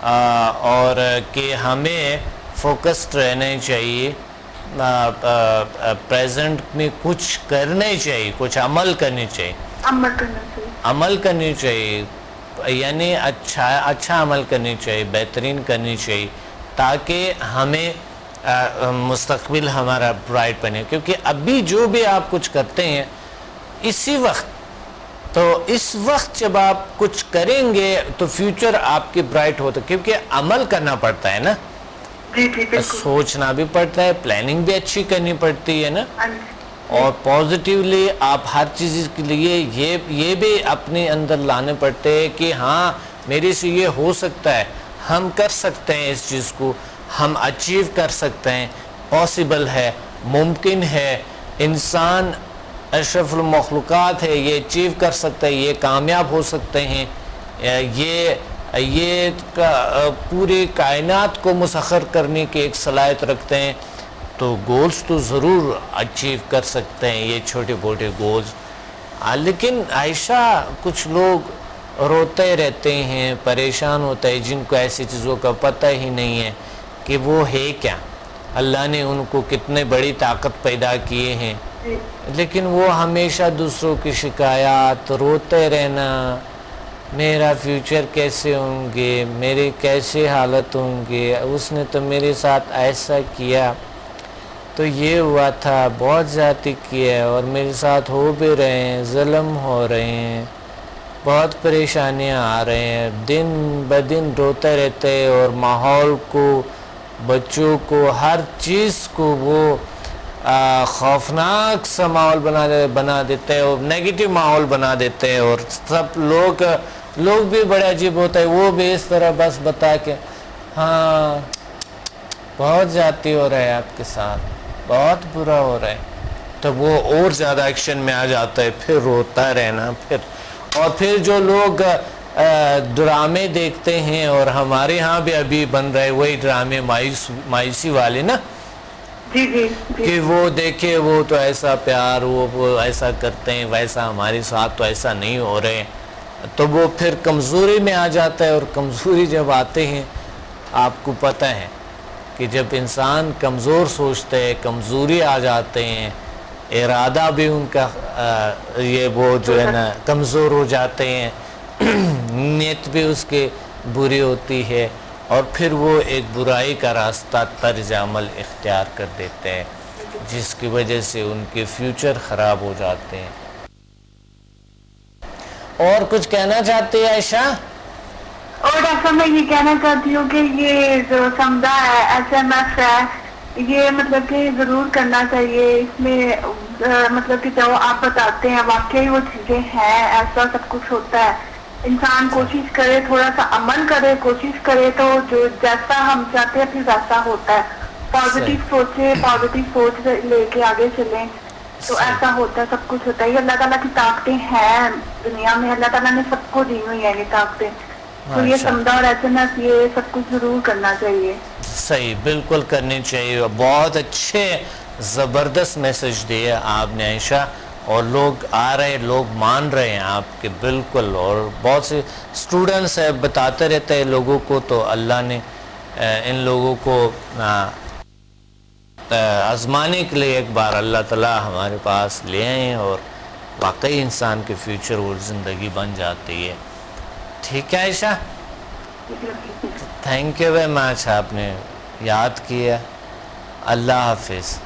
اور کہ ہمیں فوکسڈ رہنا چاہیے پریزنٹ میں کچھ کرنے چاہیے، کچھ عمل کرنی چاہیے، عمل کرنی چاہیے، یعنی اچھا عمل کرنی چاہیے، بہترین کرنی چاہیے، تاکہ ہمیں مستقبل ہمارا برائٹ بنے. کیونکہ ابھی جو بھی آپ کچھ کرتے ہیں اسی وقت، تو اس وقت جب آپ کچھ کریں گے تو فیوچر آپ کی برائٹ ہوتا ہے، کیونکہ عمل کرنا پڑتا ہے نا، سوچنا بھی پڑتا ہے، پلاننگ بھی اچھی کرنی پڑتی ہے نا، اور پازیٹیولی آپ ہر چیز کے لیے یہ بھی اپنے اندر لانے پڑتے ہیں کہ ہاں میرے سے یہ ہو سکتا ہے، ہم کر سکتے ہیں، اس چیز کو ہم اچیو کر سکتے ہیں، پاسبل ہے، ممکن ہے، انسان اشرف المخلوقات ہے، یہ اچیو کر سکتا ہے، یہ کامیاب ہو سکتے ہیں، یہ پوری کائنات کو مسخر کرنے کی ایک صلاحیت رکھتے ہیں، تو گولز تو ضرور اچیو کر سکتے ہیں، یہ چھوٹے موٹے گولز. لیکن عائشہ کچھ لوگ روتے رہتے ہیں، پریشان ہوتے ہیں، جن کو ایسی چیزوں کا پتہ ہی نہیں ہے کہ وہ ہے کیا، اللہ نے ان کو کتنے بڑی طاقت پیدا کیے ہیں، لیکن وہ ہمیشہ دوسروں کی شکایات، روتے رہنا، میرا فیوچر کیسے ہوں گے، میری کیسے حالت ہوں گے، اس نے تو میرے ساتھ ایسا کیا، تو یہ ہوا تھا، بہت زیادتی کیا اور میرے ساتھ ہو بھی رہے ہیں، ظلم ہو رہے ہیں، بہت پریشانیاں آ رہے ہیں، دن بدن روتے رہتے، اور ماحول کو، بچوں کو، ہر چیز کو وہ خوفناک سا ماحول بنا دیتے ہیں، اور نیگیٹو ماحول بنا دیتے ہیں، اور سب لوگ بھی بڑے عجیب ہوتا ہے، وہ بھی اس طرح بس بتا کے ہاں بہت زیادتی ہو رہا ہے آپ کے ساتھ، بہت برا ہو رہا ہے، تو وہ اور زیادہ ایکشن میں آ جاتا ہے، پھر روتا رہنا. پھر جو لوگ ڈرامے دیکھتے ہیں، اور ہمارے ہاں بھی ابھی بن رہے وہی ڈرامے مایوسی والے نا، کہ وہ دیکھے وہ تو ایسا پیار، وہ ایسا کرتے ہیں، ویسا ہمارے ساتھ تو ایسا نہیں ہو رہے، تو وہ پھر کمزوری میں آ جاتا ہے. اور کمزوری جب آتے ہیں، آپ کو پتہ ہے کہ جب انسان کمزور سوچتے ہیں، کمزوری آ جاتے ہیں، ارادہ بھی ان کا یہ وہ جو ہے نا کمزور ہو جاتے ہیں، نیت بھی اس کے بری ہوتی ہے، اور پھر وہ ایک برائی کا راستہ، طرز عمل اختیار کر دیتے ہیں، جس کی وجہ سے ان کے فیوچر خراب ہو جاتے ہیں. اور کچھ کہنا چاہتے ہیں عائشہ؟
اور ڈاکٹر میں یہ کہنا چاہتی ہوں کہ یہ جو سمدہ ہے، SMS ہے، یہ مطلب کہ ضرور کرنا چاہیے. اس میں مطلب کہ جو آپ بتاتے ہیں واقعی وہ چیزیں ہیں، ایسا سب کچھ ہوتا ہے. انسان کوشش کرے، تھوڑا سا عمل کرے، کوشش کرے، تو جو جیسا ہم چاہتے ہیں پھر ویسا ہوتا ہے. پازیٹیو سوچے، پازیٹیو سوچ لے کے آگے چلیں تو ایسا ہوتا ہے، سب کچھ ہوتا ہے. یہ اللہ تعالیٰ کی طاقتیں ہیں دنیا میں، اللہ تعالیٰ نے سب کو دی ہوئی ہیں یہ طاقتیں. تو یہ سمدہ اور SMS یہ سب کچھ ضرور کرنا چاہیے.
صحیح، بالکل کرنی چاہیے. بہت اچھے زبردست میسج دیے آپ نے عائشہ، اور لوگ آ رہے، لوگ مان رہے ہیں آپ کے، بالکل. اور بہت سے اسٹوڈنٹس ہیں، بتاتے رہتے ہیں لوگوں کو، تو اللہ نے ان لوگوں کو آزمانے کے لیے ایک بار اللہ تعالیٰ ہمارے پاس لے آئے ہیں، اور واقعی انسان کے فیوچر اور زندگی بن جاتی ہے. ٹھیک ہے عائشہ، تھینک یو ویری مچ، آپ نے یاد کیا. اللہ حافظ.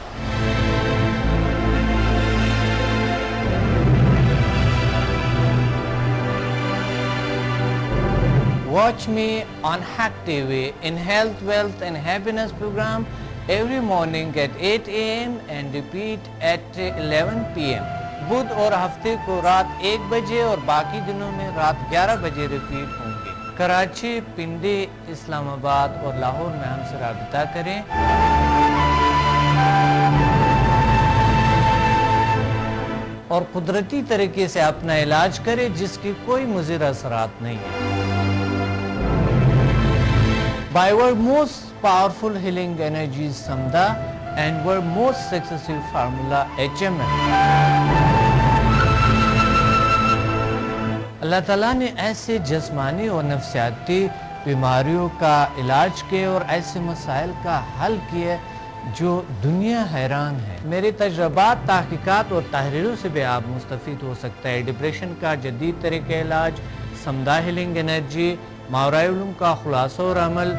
Watch me on Hack TV in Health, Wealth and Happiness program every morning at 8 a.m. and repeat at 11 p.m. بدھ اور ہفتے کو رات 1 بجے اور باقی دنوں میں رات 11 بجے ریپیٹ ہوں گے. کراچی، پنڈی، اسلام آباد اور لاہور میں ہم سے رابطہ کریں. اور قدرتی طریقے سے اپنا علاج کریں جس کی کوئی مضر اثرات نہیں ہیں. By our most powerful healing energies Samda and our most successful formula HMM. اللہ تعالیٰ نے ایسے جسمانی اور نفسیاتی بیماریوں کا علاج کیے اور ایسے مسائل کا حل کیے جو دنیا حیران ہے۔ میرے تجربات، تحقیقات اور تحریروں سے بھی آپ مستفید ہو سکتا ہے۔ ڈپریشن کا جدید طریقہ علاج، سمدہ ہیلنگ انرجی، ماورائے علوم کا خلاصہ اور عمل،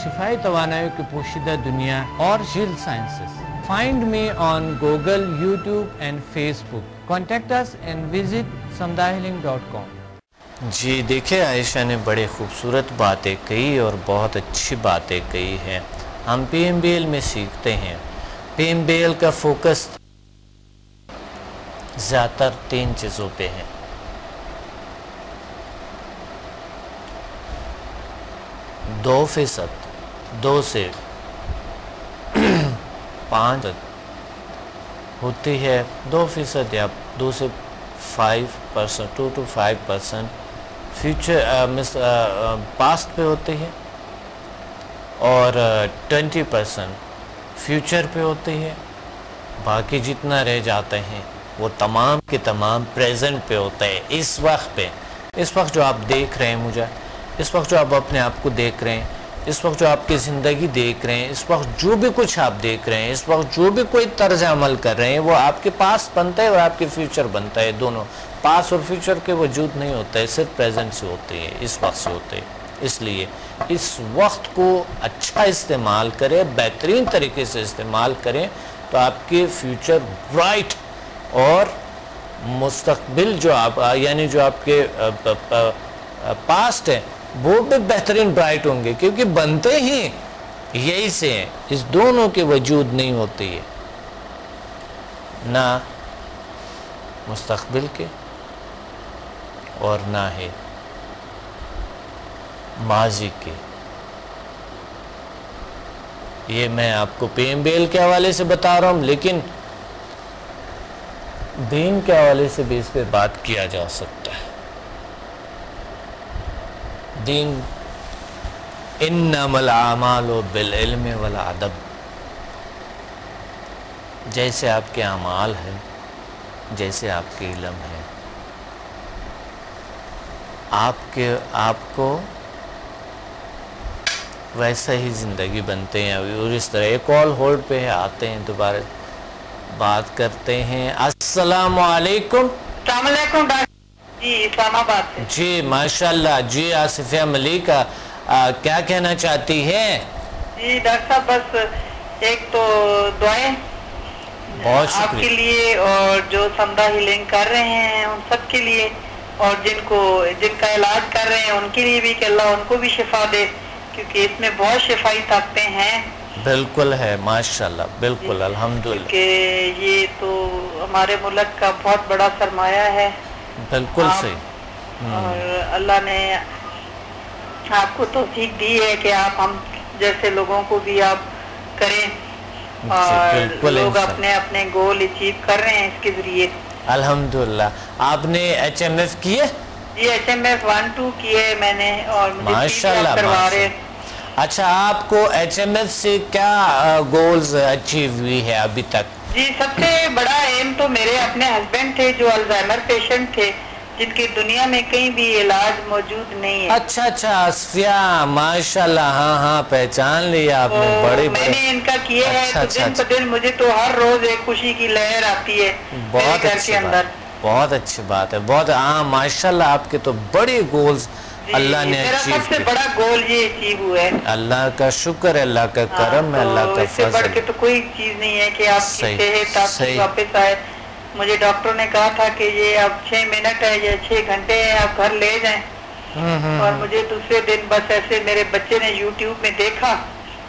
شفائی توانائی کی پوشیدہ دنیا اور جیل sciences. Find me on Google, YouTube and Facebook. Contact us and visit samdahealing.com. جی دیکھیں، عائشہ نے بڑے خوبصورت باتیں کہی اور بہت اچھی باتیں کہی ہیں۔ ہم پی ایم بی ایل میں سیکھتے ہیں۔ پی ایم بی ایل کا فوکس زیادہ تر 3 چیزوں پہ ہے۔ 2%، 2 سے 5 ہوتی ہے، 2% یا 2 سے 5%، 2 to 5% فیوچر پاسٹ پہ ہوتی ہے، اور 20% فیوچر پہ ہوتی ہے۔ باقی جتنا رہ جاتے ہیں وہ تمام کے تمام پریزنٹ پہ ہوتا ہے، اس وقت جو آپ دیکھ رہے ہیں مجھے، اس وقت جو آپ اپنے آپ کو دیکھ رہے ہیں، اس وقت جو آپ کی زندگی دیکھ رہے ہیں، اس وقت جو بھی کچھ آپ دیکھ رہے ہیں، اس وقت جو بھی کوئی طرز عمل کر رہے ہیں، وہ آپ کے پاس بنتا ہے اور آپ کے فیوچر بنتا ہے۔ دونوں پاس اور فیوچر کے وجود نہیں ہوتا ہے، صرف پریزنٹ سے ہوتے ہیں، اس وقت سے ہوتے ہیں۔ اس لیے اس وقت کو اچھا استعمال کریں، بہترین طریقے سے استعمال کریں، تو آپ کے فیوچر برائٹ اور مستقبل جو آپ یعنی جو آپ کے پاسٹ ہے وہ بھی بہترین برائٹ ہوں گے، کیونکہ بنتے ہی یہی سے ہیں۔ اس دونوں کے وجود نہیں ہوتی ہے، نہ مستقبل کے اور نہ ہے ماضی کے۔ یہ میں آپ کو پی ایم بی ایل کے حوالے سے بتا رہا ہوں، لیکن دین کے حوالے سے بھی اس پہ بات کیا جا سکتا ہے۔ دین انما الاعمال بالعلم والادب، جیسے آپ کے اعمال ہیں، جیسے آپ کے علم ہے، آپ کو ویسا ہی زندگی بنتے ہیں۔ اور اس طرح ایک کال ہولڈ پہ ہے، آتے ہیں، دوبارہ بات کرتے ہیں۔ السلام علیکم۔
السلام علیکم ڈاکٹر جی، اسلام آباد سے۔
جی ماشاءاللہ۔ جی آصفیہ ملیکہ کیا کہنا چاہتی ہیں؟
جی ڈاکٹر صاحب، بس ایک تو دعائیں
بہت
آپ کے
شکریہ۔
لیے اور جو سمدہ ہیلنگ کر رہے ہیں ان سب کے لیے، اور جن کا علاج کر رہے ہیں ان کے لیے بھی، کہ اللہ ان کو بھی شفا دے، کیونکہ اس میں بہت شفائی طاقتیں ہیں۔
بالکل ہے، ماشاءاللہ، بالکل، الحمدللہ۔
کہ یہ تو ہمارے ملک کا بہت بڑا سرمایہ ہے۔
بالکل صحیح۔
اور اللہ نے آپ کو توفیق دی ہے کہ آپ ہم جیسے لوگوں کو بھی آپ کریں، اور لوگ اپنے اپنے گول اچیو کر رہے ہیں اس کے ذریعے۔
الحمدللہ۔ آپ نے ایچ ایم ایف کیے؟
جی ایچ ایم ایف 1-2 کیے میں نے، اور مجھے
ماشاءاللہ
کروا رہے۔
اچھا، آپ کو ایچ ایم ایف سے کیا گولز اچیو ہوئی ہے ابھی تک؟
جی سب سے بڑا ایم تو میرے اپنے ہسبینڈ تھے جو الزائمر پیشنٹ تھے، جن کی دنیا میں کہیں بھی علاج موجود نہیں ہے۔
اچھا آصفیہ، ماشاءاللہ، ہاں پہچان لیا آپ نے، بڑے
میں نے ان کا کیا ہے، تو دن پہ دن مجھے تو ہر روز ایک خوشی کی لہر آتی ہے میرے گھر کے اندر۔
بہت اچھی بات ہے، بہت ماشاءاللہ، آپ کے تو بڑے گولز اللہ نے
میرا سب سے بڑا گول یہ اچیو ہوا ہے۔
اللہ کا شکر ہے، اللہ کا کرم ہے، اللہ کا
اس سے بڑھ کے تو کوئی چیز نہیں ہے کہ آپ کی صحت آپ کی واپس آئے۔ مجھے ڈاکٹر نے کہا تھا کہ یہ اب 6 منٹ ہے یا 6 گھنٹے ہیں، آپ گھر لے جائیں، اور مجھے دوسرے دن بس ایسے میرے بچے نے یوٹیوب میں دیکھا،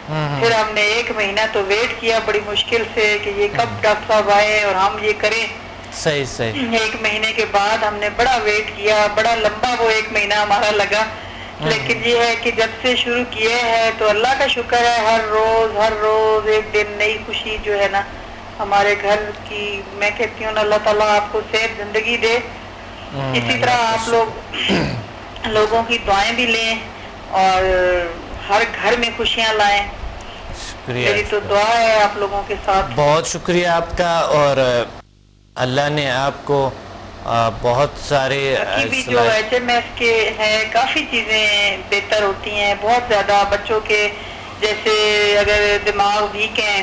پھر ہم نے 1 مہینہ تو ویٹ کیا بڑی مشکل سے کہ یہ کب ڈاکٹر صاحب آئے اور ہم یہ کریں۔
صحیح
1 مہینے کے بعد ہم نے بڑا ویٹ کیا، بڑا لمبا وہ 1 مہینہ ہمارا لگا، لیکن یہ ہے کہ جب سے شروع کیے ہے تو اللہ کا شکر ہے، ہر روز ایک دن نئی خوشی جو ہے نا ہمارے گھر کی۔ میں کہتی ہوں اللہ تعالیٰ آپ کو صحت زندگی دے، اسی طرح آپ لوگوں کی دعائیں بھی لیں اور ہر گھر میں خوشیاں لائیں۔
شکریہ،
میری تو دعا ہے آپ لوگوں کے ساتھ۔
بہت شکریہ آپ کا، اور اللہ نے آپ کو بہت سارے
بھی جو ایچ ایم ایف کے ہیں کافی چیزیں بہتر ہوتی ہیں، بہت زیادہ بچوں کے، جیسے اگر دماغ ویک ہیں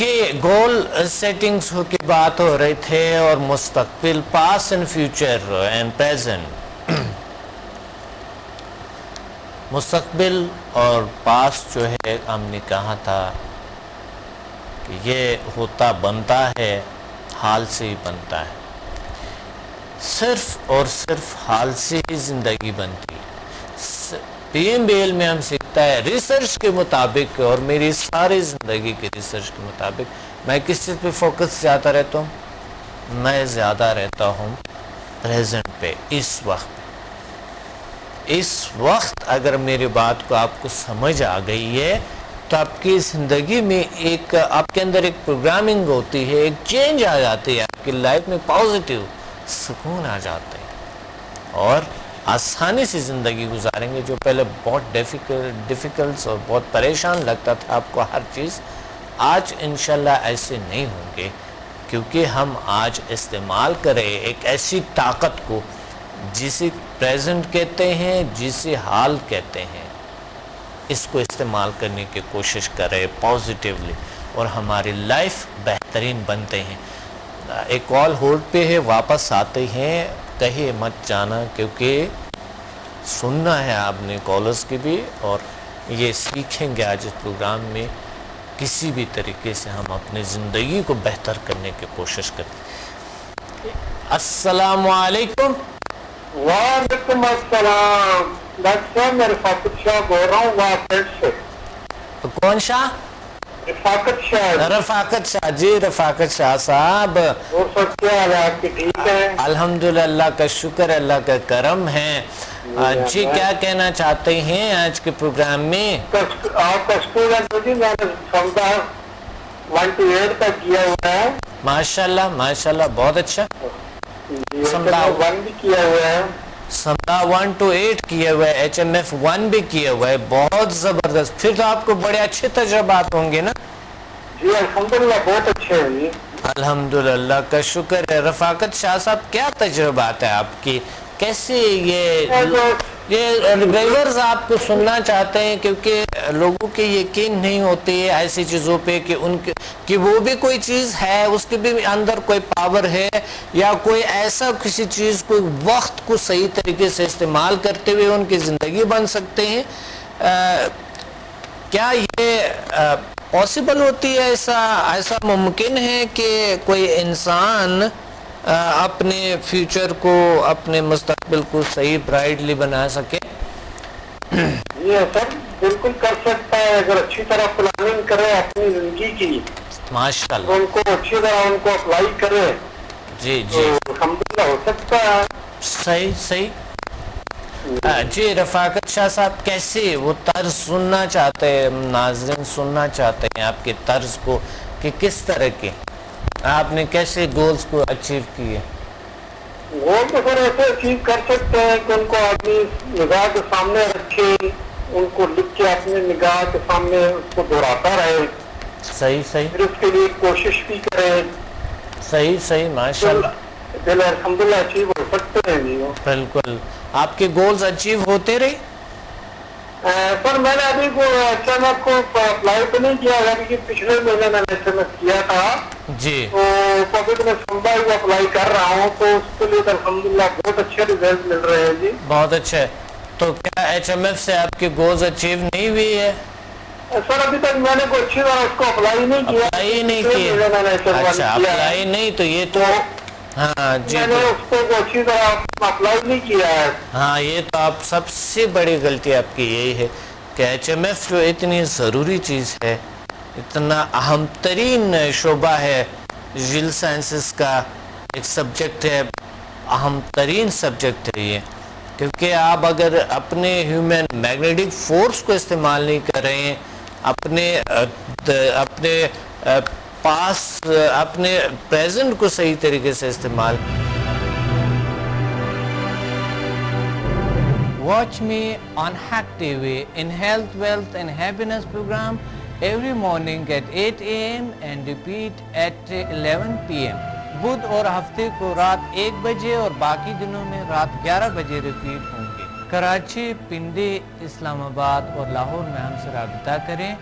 کہ گول سیٹنگز کی بات ہو رہی تھے اور مستقبل، پاس اینڈ فیوچر اینڈ پریزنٹ. مستقبل اور پاس جو ہے ہم نے کہا تھا کہ یہ ہوتا بنتا ہے حال سے ہی بنتا ہے. صرف اور صرف حال سے ہی زندگی بنتی ہے. پی ایم بی ایل میں ہم سیکھتا ہے ریسرچ کے مطابق، اور میری ساری زندگی کے ریسرچ کے مطابق میں کس چیز پہ فوکس زیادہ رہتا ہوں؟ میں زیادہ رہتا ہوں پریزنٹ پہ، اس وقت. اس وقت اگر میری بات کو آپ کو سمجھ آ گئی ہے تو آپ کی زندگی میں ایک، آپ کے اندر ایک پروگرامنگ ہوتی ہے، ایک چینج آ جاتی ہے، آپ کی لائف میں پازیٹیو سکون آ جاتا ہے اور آسانی سے زندگی گزاریں گے. جو پہلے بہت ڈیفیکلٹ اور بہت پریشان لگتا تھا آپ کو ہر چیز، آج انشاءاللہ ایسے نہیں ہوں گے، کیونکہ ہم آج استعمال کریں ایک ایسی طاقت کو جسے پریزنٹ کہتے ہیں، جسے حال کہتے ہیں. اس کو استعمال کرنے کی کوشش کریں پازیٹیولی اور ہماری لائف بہترین بنتے ہیں. ایک کال ہولڈ پہ ہے، واپس آتے ہیں، کہیں مت جانا کیونکہ سننا ہے آپ نے کالرز کی بھی، اور یہ سیکھیں گے آج اس پروگرام میں کسی بھی طریقے سے ہم اپنی زندگی کو بہتر کرنے کی کوشش کریں. السلام علیکم.
وعلیکم السلام. ڈاکٹر صاحب میں رفاقت شاہ بول رہا ہوں وہاں پیٹ سے.
کون شاہ؟
رفاقت شاہ.
رفاقت شاہ جی. رفاقت شاہ صاحب،
اور سب کیا حال ہے آپ کے؟ ٹھیک ہے
الحمدللہ، اللہ کا شکر، اللہ کا کرم ہے. جی کیا کہنا چاہتے ہیں آج کے پروگرام میں؟
آپ کا اسٹوڈنٹ جی، میں نے سمجھا 1 to 8 تک کیا ہوا ہے.
ماشاءاللہ ماشاءاللہ، بہت اچھا.
سمجھا 1 بھی کیا ہوا ہے.
سمجھا 1 to 8 کیا ہوا ہے، HMF 1 بھی کیا ہوا ہے. بہت زبردست. پھر تو آپ کو بڑے اچھے تجربات ہوں گے نا؟
جی الحمدللہ بہت اچھے ہیں جی.
الحمدللہ کا شکر ہے. رفاقت شاہ صاحب کیا تجربات ہے آپ کی؟ کیسے یہ ریورز آپ کو سننا چاہتے ہیں، کیونکہ لوگوں کے یقین نہیں ہوتے ایسی چیزوں پہ کہ وہ بھی کوئی چیز ہے، اس کے بھی اندر کوئی پاور ہے، یا کوئی ایسا کسی چیز کو وقت کو صحیح طریقے سے استعمال کرتے ہوئے ان کی زندگی بن سکتے ہیں. کیا یہ پاسبل ہوتی ہے؟ ایسا ممکن ہے کہ کوئی انسان اپنے فیوچر کو، اپنے مستقبل کو صحیح برائٹلی بنا سکے؟
یہ سب بالکل کر سکتا ہے اگر اچھی طرح پلاننگ کرے اپنی زندگی کی.
ماشاءاللہ.
ان کو اچھی طرح ان کو اپلائی کرے.
جی جی
الحمدللہ ہو سکتا ہے.
صحیح صحیح. جی رفاقت شاہ صاحب، کیسے وہ طرز سننا چاہتے ہیں، ناظرین سننا چاہتے ہیں آپ کے طرز کو کہ کس طرح کے آپ نے کیسے گولز کو اچیو کیے؟
گول تو سر ایسے اچیو کر سکتے ہیں کہ ان کو آدمی نگاہ کے سامنے رکھے، ان کو لکھ کے اپنے نگاہ کے سامنے اس کو دہراتا رہے.
صحیح صحیح.
پھر اس کے لیے کوشش بھی کرے.
صحیح صحیح. ماشاءاللہ.
دل الحمدللہ اچیو ہو سکتے ہیں جی.
بالکل. آپ کے گولز اچیو ہوتے رہے؟
سر میں نے ابھی کو HMF کو اپلائی تو نہیں کیا ہے، کہ پچھلے مہینے میں نے HMF کیا تھا
جی.
تو ابھی میں سمجھا ہوا اپلائی کر رہا ہوں، تو اس کے لیے الحمدللہ بہت اچھے ریزلٹ مل رہے ہیں جی.
بہت اچھا ہے. تو کیا HMF سے آپ کے گولز اچیو نہیں ہوئی ہے؟
سر ابھی تک میں نے کوئی اچھی طرح اس کو اپلائی نہیں کیا.
اپلائی نہیں کیا؟ اچھا اپلائی نہیں، تو یہ تو ہاں جی
میں نے اس کو اچھی طرح اپلائی نہیں کیا ہے.
ہاں یہ تو آپ سب سے بڑی غلطی آپ کی یہی ہے کہ HMF جو اتنی ضروری چیز ہے، اتنا اہم ترین شعبہ ہے جیل سائنسز کا، ایک سبجیکٹ ہے، اہم ترین سبجیکٹ ہے یہ. کیونکہ آپ اگر اپنے ہیومن میگنیٹک فورس کو استعمال نہیں کر رہے ہیں، اپنے پاس اپنے پریزنٹ کو صحیح طریقے سے استعمال. Watch me on Hack TV in Health, Wealth and Happiness program every morning at 8 AM and repeat at 11 PM. بدھ اور ہفتے کو رات 1 بجے اور باقی دنوں میں رات 11 بجے ریپیٹ ہوں گے. کراچی، پنڈی، اسلام آباد اور لاہور میں ہم سے رابطہ کریں.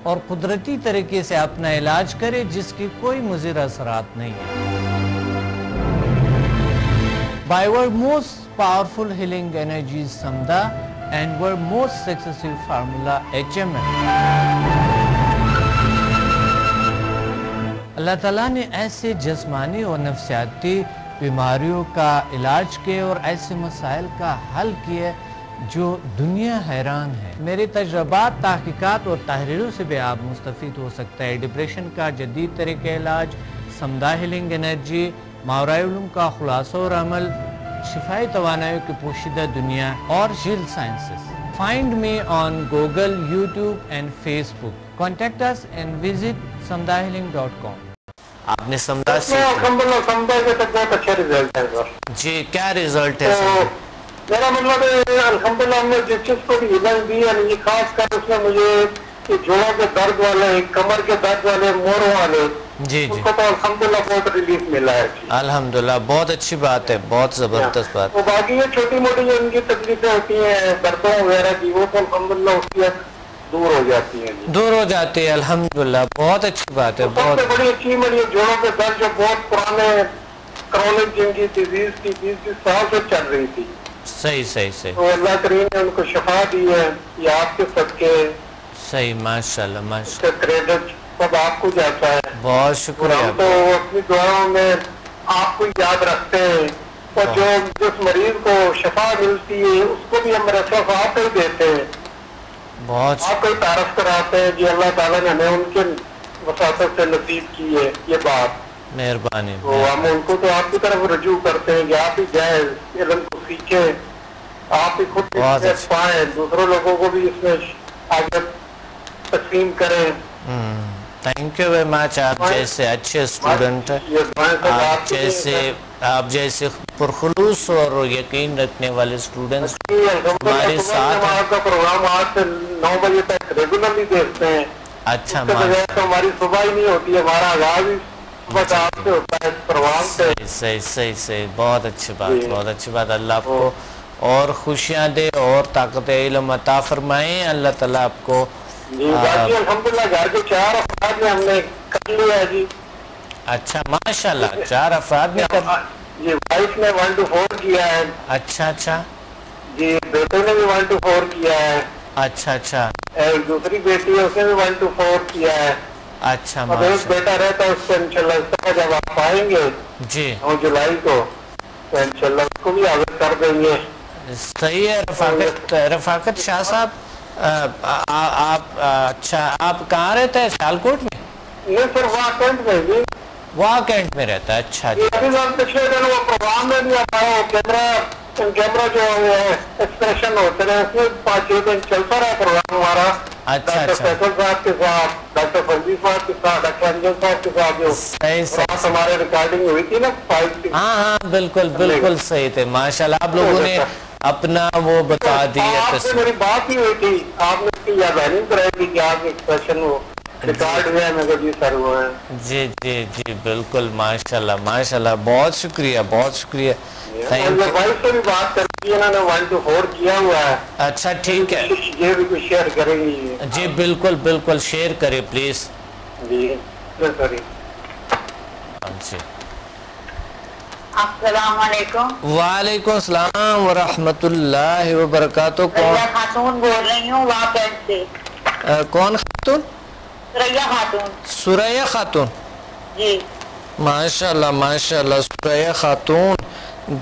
اور قدرتی طریقے سے اپنا علاج کرے جس کی کوئی مضر اثرات نہیں ہے۔ By our most powerful healing energies Samda and our most successful formula HMF. اللہ تعالیٰ نے ایسے جسمانی اور نفسیاتی بیماریوں کا علاج کیا اور ایسے مسائل کا حل کیا جو دنیا حیران ہے۔ میرے تجربات، تحقیقات اور تحریروں سے بھی آپ مستفید ہو سکتا ہے۔ ڈپریشن کا جدید طریقہ علاج، سمدہ ہیلنگ انرجی، ماورائے علوم کا خلاصہ اور عمل، شفائی توانائی کی پوشیدہ دنیا اور جیل sciences. Find me on Google, YouTube and Facebook. Contact us and visit samdahealing.com. آپ نے سمدہ سے
الحمدللہ سمدہ کے تک بہت اچھا رزلٹ ہے سر۔
جی کیا رزلٹ ہے؟
میرا مطلب ہے الحمدللہ ہم نے جس چیز کو بھی ہیلنگ دی ہے، یہ خاص کر اس میں مجھے جوڑوں کے درد والے، کمر کے درد والے، موروں والے،
جی
ان کو تو الحمدللہ بہت ریلیف ملا ہے۔
الحمدللہ بہت اچھی بات ہے، بہت زبردست بات۔
اور باقی یہ چھوٹی موٹی جو ان کی تکلیفیں ہوتی ہیں دردوں وغیرہ کی، وہ تو الحمدللہ اس کی دور ہو جاتی ہیں،
دور ہو جاتی ہے الحمدللہ، بہت اچھی بات ہے۔
سب سے بڑی اچیومنٹ یہ جوڑوں کے درد جو بہت پرانے کرونک جن کی ڈیزیز تھی 20 سال سے چل رہی تھی،
صحیح صحیح صحیح،
تو اللہ کریم نے ان کو شفا دی ہے، یہ آپ کے صدقے،
صحیح، ماشاءاللہ ماشاءاللہ،
اس کا کریڈٹ سب آپ کو جاتا ہے۔
بہت
اور
شکریہ۔
ہم تو اپنی دعاؤں میں آپ کو یاد رکھتے ہیں، اور جو جس مریض کو شفا ملتی ہے اس کو بھی ہم رفع آپ ہی دیتے ہیں،
بہت
آپ کو ہی تعارف کراتے ہیں کہ اللہ تعالیٰ نے ہمیں ان کے وساطت سے نصیب کی ہے یہ بات،
مہربانی۔
تو ہم ان کو تو آپ کی طرف رجوع کرتے ہیں کہ آپ ہی جائیں علم کو سیکھیں، آپ ہی خود پائیں، دوسروں لوگوں کو بھی اس میں آگے تقسیم کریں۔
Thank you very much. آپ جیسے اچھے اسٹوڈنٹ، آپ جیسے پرخلوص اور یقین رکھنے والے اسٹوڈنٹس ہمارے ساتھ
آپ کا پروگرام آج سے 9 بجے تک ریگولرلی دیکھتے ہیں۔
اچھا،
اس کے بغیر تو ہماری صبح ہی نہیں ہوتی ہے، ہمارا آغاز ہی صبح آپ سے ہوتا ہے اس پروگرام سے۔
صحیح صحیح صحیح، بہت اچھی بات، بہت اچھی بات۔ اللہ آپ کو اور خوشیاں دے اور طاقت علم عطا فرمائیں اللہ تعالیٰ آپ کو۔
جی باقی الحمدللہ گھر کے 4 افراد میں ہم نے کر لیا ہے جی۔
اچھا ماشاءاللہ، 4 افراد نے کر
جی، وائف نے 1 to 4 کیا ہے۔
اچھا اچھا
جی بیٹے نے بھی 1 to 4 کیا ہے۔
اچھا اچھا
ایک دوسری بیٹی ہے اس نے بھی 1 to 4 کیا ہے۔
اچھا
اب ایک بیٹا رہتا ہے اس کو انشاءاللہ اس طرح جب آپ آئیں گے
جی
9 جولائی کو تو انشاءاللہ اس کو بھی حاضر کر دیں گے۔
صحیح ہے۔ رفاقت شاہ صاحب، آپ اچھا آپ کہاں رہتے ہیں؟ سیالکوٹ میں؟
نہیں سر، وہاں کینٹ میں جی،
وہاں کینٹ میں رہتا ہے۔ اچھا
ابھی سر پچھلے دن وہ پروگرام میں بھی آپ آئے، کیمرہ جو ایکسپریشن ہوتے ہیں اس میں 5-6 دن چلتا رہا پروگرام ہمارا، ڈاکٹر فیصل صاحب کے ساتھ، ڈاکٹر فنجی صاحب کے ساتھ، ڈاکٹر انجن صاحب کے ساتھ جو رات ہمارے ریکارڈنگ ہوئی تھی نا 5 کی۔
ہاں بالکل بالکل صحیح تھے ماشاءاللہ، آپ لوگوں نے اپنا وہ بتا دیا۔
آپ سے میری بات ہی ہوئی تھی، آپ نے اس کی یادداشت کرائی تھی کہ آپ ایکسپریشن ہو ریکارڈ ہوئے ہیں، میں کہا جی سر وہ ہیں۔
جی جی جی بالکل ماشاءاللہ ماشاءاللہ، بہت شکریہ بہت شکریہ۔
وائف سے بھی بات کر کے انہوں نے 1 to 4 کیا ہوا ہے۔
اچھا ٹھیک ہے،
یہ بھی کچھ شیئر کریں گی؟
جی بالکل بالکل شیئر کریں پلیز۔
جی سر۔
جی
السلام علیکم۔
وعلیکم السلام ورحمۃ اللہ وبرکاتہ۔
ریا خاتون بول رہی ہوں واقعات سے۔
کون خاتون؟
ریا خاتون۔
سوریا خاتون؟
جی
ماشاءاللہ ماشاءاللہ، سوریا خاتون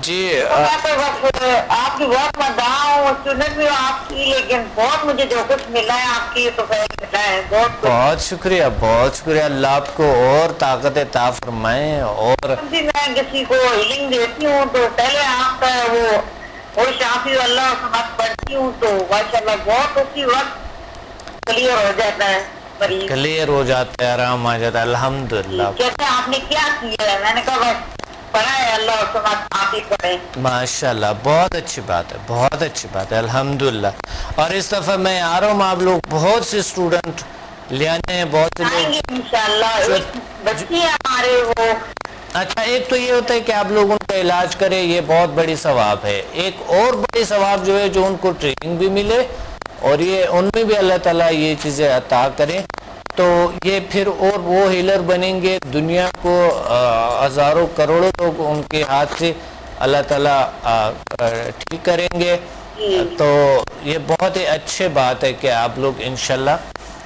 جی۔
میں تو بس آپ کی بہت مداح ہوں، سنت بھی ہوں آپ کی، لیکن بہت مجھے جو کچھ ملا ہے آپ کی تو فیض ملا ہے بہت
بہت شکریہ بہت شکریہ، اللہ آپ کو اور طاقت عطا فرمائے۔ اور
میں کسی کو ہیلنگ دیتی ہوں تو پہلے آپ کا وہ شافی اللہ سمجھ پڑھتی ہوں تو ماشاءاللہ بہت اسی وقت کلیئر ہو جاتا ہے، مریض
کلیئر ہو جاتا ہے، آرام آ جاتا ہے الحمدللہ۔
کہتے ہیں آپ نے کیا کیا ہے؟ میں نے کہا بس پڑھا ہے اللہ سمجھ آپ ہی پڑھیں۔
ماشاءاللہ بہت اچھی بات ہے، بہت اچھی بات ہے الحمدللہ۔ اور اس دفعہ میں آ رہا ہوں، آپ لوگ بہت سے اسٹوڈنٹ لے آنے ہیں، بہت سے
آئیں
لوگ
گے انشاءاللہ۔ ایک بچی ہے ہمارے وہ،
اچھا ایک تو یہ ہوتا ہے کہ آپ لوگ ان کا علاج کریں، یہ بہت بڑی ثواب ہے۔ ایک اور بڑی ثواب جو ہے جو ان کو ٹریننگ بھی ملے اور یہ ان میں بھی اللہ تعالیٰ یہ چیزیں عطا کریں تو یہ پھر اور وہ ہیلر بنیں گے، دنیا کو ہزاروں کروڑوں لوگ ان کے ہاتھ سے اللہ تعالیٰ ٹھیک کریں گے. تو یہ بہت ہی اچھے بات ہے کہ آپ لوگ انشاءاللہ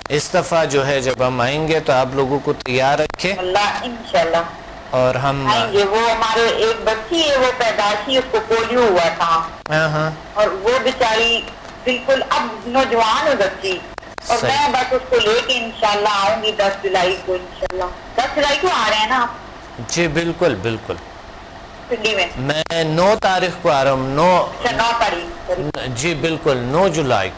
اس دفعہ جو ہے جب ہم آئیں گے تو آپ لوگوں کو تیار رکھیں
اللہ انشاءاللہ.
اور ہم
آئیں گے. وہ ہمارے ایک بچی ہے، وہ پیدائشی، اس کو پولیو ہوا تھا اور وہ بیچاری بالکل اب نوجوان ہے بچی، اور میں بس اس کو لے کے انشاءاللہ آؤں گی 10 جولائی کو انشاءاللہ. 10 جولائی کو آ رہے ہیں نا آپ؟
جی بالکل بالکل.
پنڈی
میں 9 تاریخ کو آ رہا ہوں.
9 تاریخ
جی بالکل 9 جولائی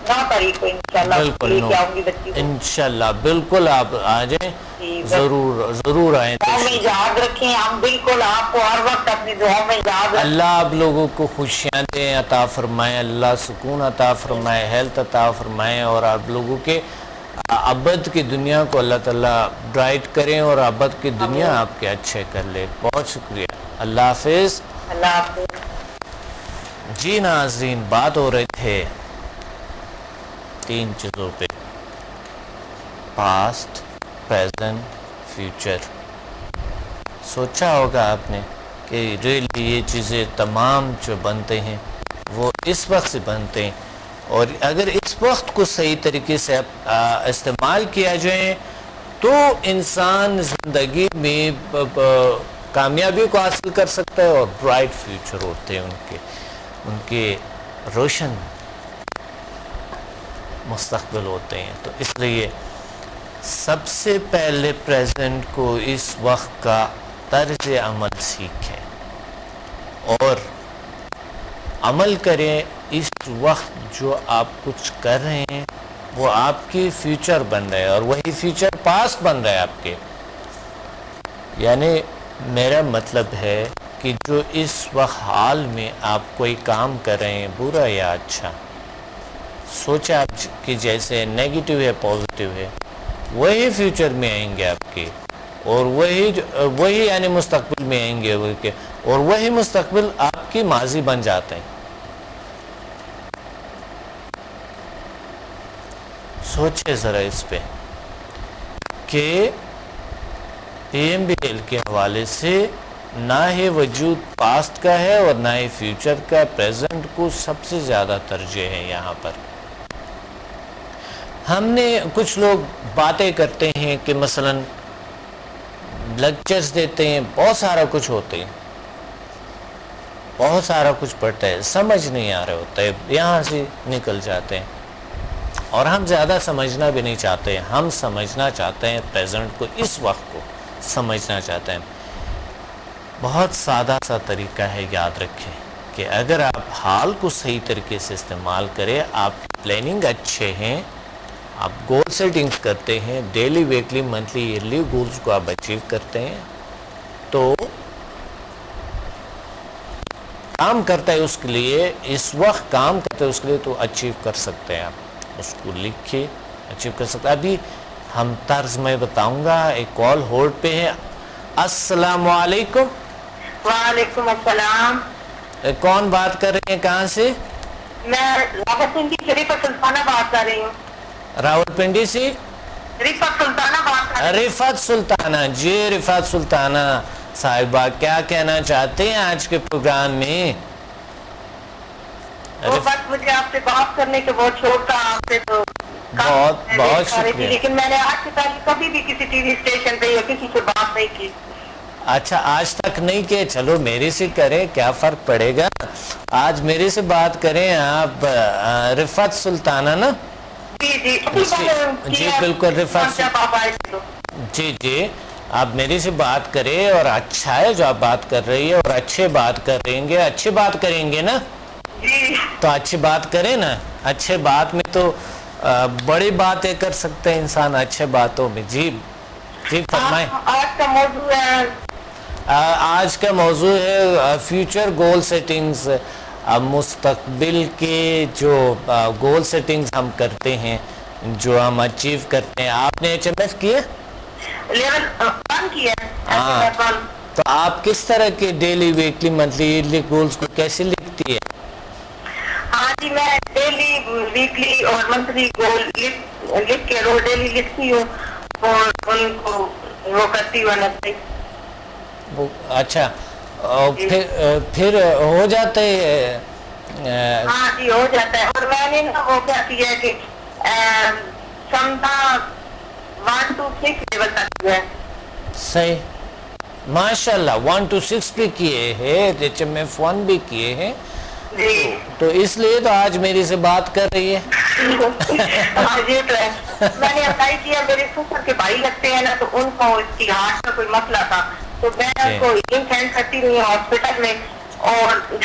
9 تاریخ کو انشاءاللہ
بالکل
لے کے آؤں گی بچی کو
انشاءاللہ. بالکل آپ آ جائیں، ضرور آئیں.
دعاؤں میں یاد رکھیں. ہم بالکل آپ کو ہر وقت اپنی دعاؤں میں یاد رکھیں.
اللہ آپ لوگوں کو خوشیاں دیں، عطا فرمائے، اللہ سکون عطا فرمائے، ہیلتھ عطا فرمائے، اور آپ لوگوں کے ابد کی دنیا کو اللہ تعالیٰ برائٹ کریں اور ابد کی دنیا آپ کے اچھے کر لے. بہت شکریہ. اللہ حافظ.
اللہ حافظ.
جی ناظرین، بات ہو رہے تھے 3 چیزوں پہ: پاسٹ، پریزنٹ، فیوچر. سوچا ہوگا آپ نے کہ ریلی یہ چیزیں تمام جو بنتے ہیں وہ اس وقت سے بنتے ہیں، اور اگر اس وقت کو صحیح طریقے سے استعمال کیا جائے تو انسان زندگی میں کامیابی کو حاصل کر سکتا ہے اور برائٹ فیوچر ہوتے ہیں ان کے روشن مستقبل ہوتے ہیں. تو اس لیے سب سے پہلے پریزنٹ کو اس وقت کا طرز عمل سیکھیں اور عمل کریں. اس وقت جو آپ کچھ کر رہے ہیں وہ آپ کی فیوچر بن رہا ہے، اور وہی فیوچر پاسٹ بن رہا ہے آپ کے. یعنی میرا مطلب ہے کہ جو اس وقت حال میں آپ کوئی کام کر رہے ہیں، برا یا اچھا، سوچیں آپ کہ جیسے نیگیٹو ہے پازیٹیو ہے، وہی فیوچر میں آئیں گے آپ کے، اور وہی یعنی مستقبل میں آئیں گے، اور وہی مستقبل آپ کی ماضی بن جاتے ہیں. سوچیں ذرا اس پہ کہ پی ایم بی ایل کے حوالے سے نہ ہی وجود پاسٹ کا ہے اور نہ ہی فیوچر کا، پریزنٹ کو سب سے زیادہ ترجیح ہے. یہاں پر ہم نے کچھ لوگ باتیں کرتے ہیں کہ مثلا لیکچرز دیتے ہیں، بہت سارا کچھ ہوتے ہیں، بہت سارا کچھ پڑھتا ہے، سمجھ نہیں آ رہا ہوتا ہے، یہاں سے نکل جاتے ہیں، اور ہم زیادہ سمجھنا بھی نہیں چاہتے. ہم سمجھنا چاہتے ہیں پریزنٹ کو، اس وقت کو سمجھنا چاہتے ہیں. بہت سادہ سا طریقہ ہے، یاد رکھیں کہ اگر آپ حال کو صحیح طریقے سے استعمال کریں، آپ کی پلاننگ اچھے ہیں، آپ گول سیٹنگ کرتے ہیں، daily, weekly, monthly, yearly goals کو آپ اچیو کرتے ہیں، تو کام کرتا ہے اس کے لیے، اس وقت کام کرتا ہے اس کے لیے، تو اچیو کر سکتے ہیں. آپ اس کو لکھ کے اچیو کر سکتے ہیں. ابھی ہم طرز میں بتاؤں گا. ایک کال ہولڈ پہ ہے. السلام علیکم.
وعلیکم السلام.
کون بات کر رہے ہیں، کہاں سے؟
میں راولپنڈی سے رفعت سلطانہ بات کر رہی ہوں.
راولپنڈی سے
رفعت سلطانہ بات کر رہی ہوں.
رفعت سلطانہ. جی رفعت سلطانہ صاحبہ، کیا کہنا چاہتے ہیں آج کے پروگرام میں؟
وہ بس مجھے آپ سے بات کرنے کے بہت شوق تھا، آپ سے تو
بہت شکریہ.
لیکن میں نے آج سے پہلے کبھی بھی کسی ٹی وی اسٹیشن پہ یا کسی سے بات نہیں کی.
اچھا، آج تک نہیں کہ چلو میرے سے کریں، کیا فرق پڑے گا، آج میرے سے بات کریں. آپ رفعت سلطانہ نا؟ جی بالکل رفعت. جی آپ میرے سے بات کریں، اور اچھا ہے جو آپ بات کر رہی ہے، اور اچھے بات کر رہیں گے، اچھے بات کریں گے نا، تو اچھی بات کریں نا. اچھے بات میں تو بڑی باتیں کر سکتے ہیں انسان اچھے باتوں میں. جی فرمائیں. آج کا موضوع ہے فیوچر گول سیٹنگز. مستقبل کے جو گول سیٹنگز ہم کرتے ہیں، جو ہم اچیو کرتے ہیں. آپ نے HMF کیا؟ ہاں، تو آپ کس طرح کے daily, weekly, monthly, yearly goals کو کیسے لکھتی ہے؟
ہاں جی، میں ڈیلی، ویکلی اور منتھلی گول لکھ کے روز ڈیلی لکھتی ہوں اور ان کو وہ کرتی ہوں نہ.
اچھا پھر ہو جاتے؟
ہاں جی ہو جاتا ہے. اور میں نے وہ کیا کیا کہ سمتا 1 to 6 لیول تک ہے.
صحیح ماشاء اللہ 1 to 6 بھی کیے ہیں, HMF1 بھی کیے ہیں, تو اس لیے تو آج میری سے بات کر رہی ہے.
یہ تو ہے. میں نے اپلائی کیا, میرے سسر کے بھائی لگتے ہیں نا, تو ان کو اس کی ہارٹ کا کوئی مسئلہ تھا, تو میں ان کو لنک سینڈ کرتی رہی ہاسپٹل میں, اور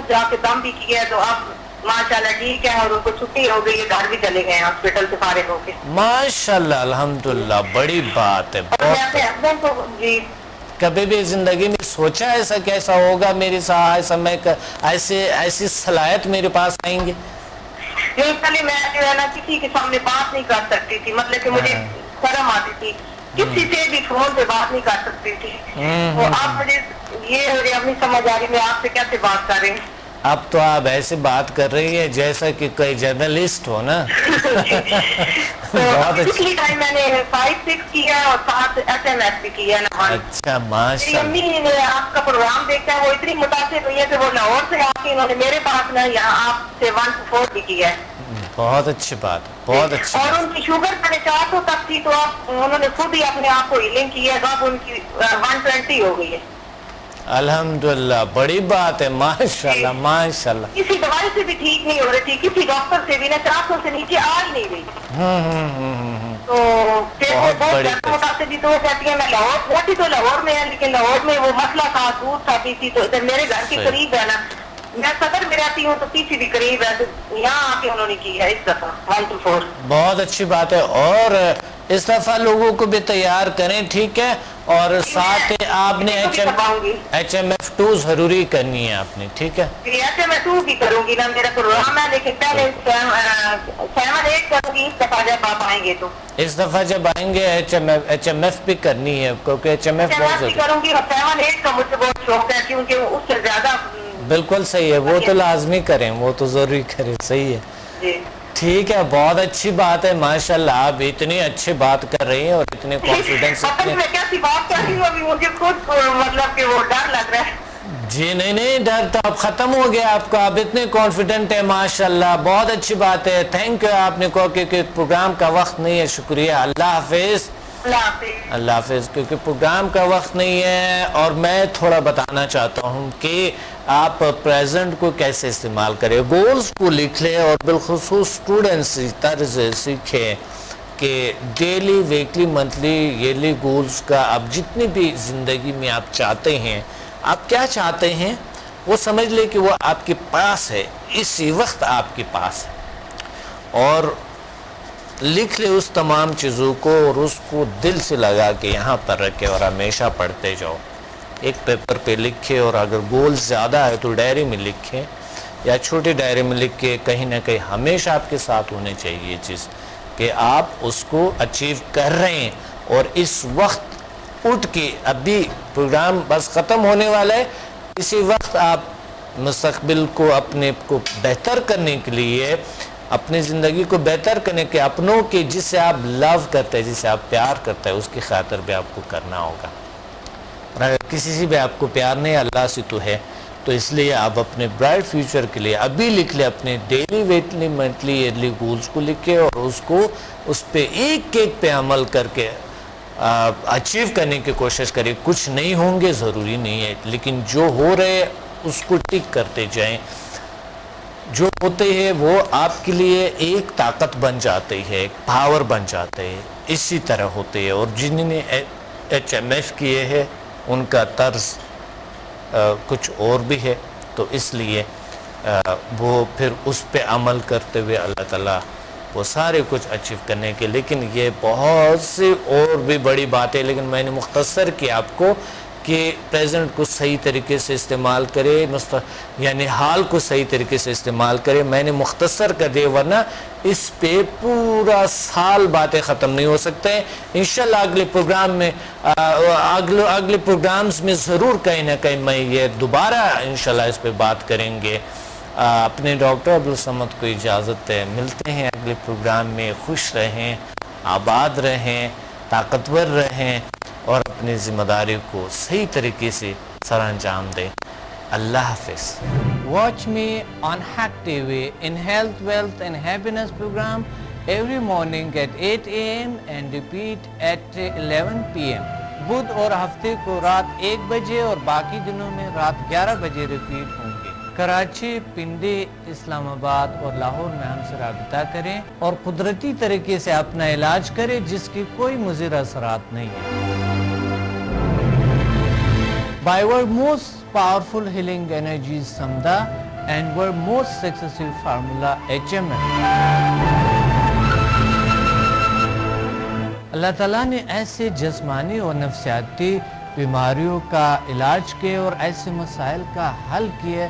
جا کے دم بھی کیا, تو اب ماشاءاللہ ٹھیک ہے, اور ان کو چھٹی ہو گئی ہے, گھر بھی چلے گئے ہاسپٹل سے فارغ ہو کے.
ماشاءاللہ الحمدللہ بڑی بات ہے.
میں اپنے ہسبینڈ کو جی
کبھی بھی زندگی میں سوچا ایسا کیسا ہوگا میرے ساتھ, میں ایسی صلاحیت میرے پاس آئیں گے؟
نہیں, پہلے میں جو ہے نا کسی کے سامنے بات نہیں کر سکتی تھی, مطلب کہ مجھے شرم آتی تھی, کسی سے بھی فون پہ بات نہیں کر سکتی تھی. تو آپ مجھے یہ اپنی سمجھ آ رہی, میں آپ سے کیسے بات کر رہی ہوں.
اب تو آپ ایسے بات کر رہی ہیں جیسا کہ کوئی جرنلسٹ ہو نا.
پچھلی ٹائم میں نے 5-6 کیا اور 7 SMS بھی کیا نا.
اچھا ماشاء اللہ.
میری امی نے آپ کا پروگرام دیکھا ہے, وہ اتنی متاثر ہوئی ہے کہ وہ لاہور سے آ کے انہوں نے میرے پاس نا یہاں آپ سے 1 to 4 بھی کیا ہے.
بہت اچھی بات ہے, بہت اچھی.
اور ان کی شوگر پہلے 400 تک تھی, تو اب انہوں نے خود ہی اپنے آپ کو ہیلنگ کی ہے, اب ان کی 120 ہو گئی ہے.
الحمدللہ بڑی بات ہے, ماشاءاللہ ماشاءاللہ.
کسی دوائی سے بھی ٹھیک نہیں ہو رہی تھی, کسی ڈاکٹر سے بھی نا 400 سے نیچے آ ہی نہیں رہی. تو متاثر بھی, تو وہ کہتی ہے میں لاہور رہتی تو لاہور میں ہے, لیکن لاہور میں وہ مسئلہ تھا, دور تھا پیسی, تو ادھر میرے گھر کے قریب ہے نا, میں صدر میں رہتی ہوں تو پیچھے بھی قریب ہے, تو یہاں آ کے انہوں نے کی ہے اس دفعہ 1 to 4.
بہت اچھی بات ہے, اور اس دفعہ لوگوں کو بھی تیار کریں, ٹھیک ہے, اور ساتھ آپ نے HMF2 ضروری کرنی ہے آپ نے, ٹھیک ہے.
HMF2 بھی کروں گی نا, میرا پروگرام ہے, لیکن پہلے 7-8 کروں گی اس دفعہ جب آپ آئیں گے. تو
اس دفعہ جب آئیں گے HMF بھی کرنی ہے, کیونکہ HMF بہت ضروری
کروں گی, اور 7-8 کا مجھے بہت شوق ہے, کیونکہ اس سے زیادہ.
بالکل صحیح ہے, وہ تو لازمی کریں, وہ تو ضروری کریں, صحیح ہے.
جی
ٹھیک ہے, بہت اچھی بات ہے, ماشاءاللہ آپ اتنی اچھی بات کر رہی ہیں اور اتنے کانفیڈنس.
مطلب کہ وہ ڈر لگ رہا ہے.
جی نہیں, ڈر تو اب ختم ہو گیا آپ کا, آپ اتنے کانفیڈنٹ ہے, ماشاءاللہ بہت اچھی بات ہے. تھینک یو آپ نے کہا کہ پروگرام کا وقت نہیں ہے, شکریہ, اللہ حافظ. اللہ حافظ. کیونکہ پروگرام کا وقت نہیں ہے, اور میں تھوڑا بتانا چاہتا ہوں کہ آپ پریزنٹ کو کیسے استعمال کریں, گولز کو لکھ لیں, اور بالخصوص اسٹوڈنٹس طرز سیکھیں کہ daily, weekly, monthly, yearly goals کا آپ جتنی بھی زندگی میں آپ چاہتے ہیں, آپ کیا چاہتے ہیں وہ سمجھ لیں کہ وہ آپ کے پاس ہے, اسی وقت آپ کے پاس ہے, اور لکھ لے اس تمام چیزوں کو, اور اس کو دل سے لگا کے یہاں پر رکھے, اور ہمیشہ پڑھتے جاؤ. ایک پیپر پہ لکھے, اور اگر گول زیادہ ہے تو ڈائری میں لکھیں, یا چھوٹی ڈائری میں لکھ کے کہیں نہ کہیں ہمیشہ آپ کے ساتھ ہونے چاہیے یہ چیز کہ آپ اس کو اچیو کر رہے ہیں. اور اس وقت اٹھ کے, ابھی پروگرام بس ختم ہونے والا ہے, اسی وقت آپ مستقبل کو اپنے کو بہتر کرنے کے لیے, اپنی زندگی کو بہتر کرنے کے, اپنوں کے جس سے آپ لو کرتے ہیں, جس سے آپ پیار کرتے ہیں, اس کی خاطر بھی آپ کو کرنا ہوگا. اور اگر کسی سے بھی آپ کو پیار نہیں, اللہ سے تو ہے, تو اس لیے آپ اپنے برائٹ فیوچر کے لیے ابھی لکھ لیں, اپنے daily, weekly, monthly, yearly goals کو لکھیں, اور اس کو اس پہ ایک پہ عمل کر کے اچیو کرنے کی کوشش کریں. کچھ نہیں ہوں گے ضروری نہیں ہے, لیکن جو ہو رہے اس کو ٹک کرتے جائیں. جو ہوتے ہیں وہ آپ کے لیے ایک طاقت بن جاتے ہیں, ایک پاور بن جاتے ہیں, اسی طرح ہوتے ہیں. اور جنہوں نے HMF کیے ہیں ان کا طرز کچھ اور بھی ہے, تو اس لیے وہ پھر اس پہ عمل کرتے ہوئے اللہ تعالیٰ وہ سارے کچھ اچیو کرنے کے. لیکن یہ بہت سی اور بھی بڑی بات ہے, لیکن میں نے مختصر کیا آپ کو کہ پریزنٹ کو صحیح طریقے سے استعمال کرے, یعنی حال کو صحیح طریقے سے استعمال کرے. میں نے مختصر کر دے, ورنہ اس پہ پورا سال باتیں ختم نہیں ہو سکتے ہیں. انشاءاللہ اگلے پروگرام میں, اگلے پروگرامز میں ضرور کہیں نہ کہیں میں یہ دوبارہ انشاءاللہ اس پہ بات کریں گے. اپنے ڈاکٹر عبدالصمد کو اجازت ہے. ملتے ہیں اگلے پروگرام میں. خوش رہیں, آباد رہیں, طاقتور رہیں اور اپنی ذمہ داری کو صحیح طریقے سے سر انجام دیں. اللہ حافظ. Watch me on Hack TV in Health, Wealth and Happiness program every morning at 8 AM and repeat at 11 PM. بدھ اور ہفتے کو رات 1 بجے اور باقی دنوں میں رات 11 بجے ریپیٹ ہوں گے. کراچی, پنڈی, اسلام آباد اور لاہور میں ہم سے رابطہ کریں اور قدرتی طریقے سے اپنا علاج کریں جس کی کوئی مضر اثرات نہیں ہے. By our most powerful healing energies Samda and our most successful formula HMM. اللہ تعالیٰ نے ایسے جسمانی اور نفسیاتی بیماریوں کا علاج کیے اور ایسے مسائل کا حل کیے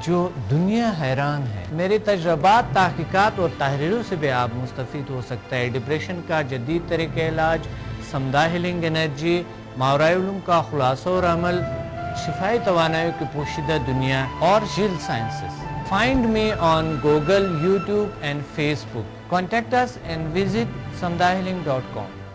جو دنیا حیران ہے. میرے تجربات, تحقیقات اور تحریروں سے بھی آپ مستفید ہو سکتا ہے. ڈپریشن کا جدید طریقہ علاج, سمدہ ہیلنگ انرجی, ماورائے علوم کا خلاصہ اور عمل, شفائی توانائی کی پوشیدہ دنیا اور جیل sciences. Find me on Google, YouTube and Facebook. Contact us and visit samdahealing.com.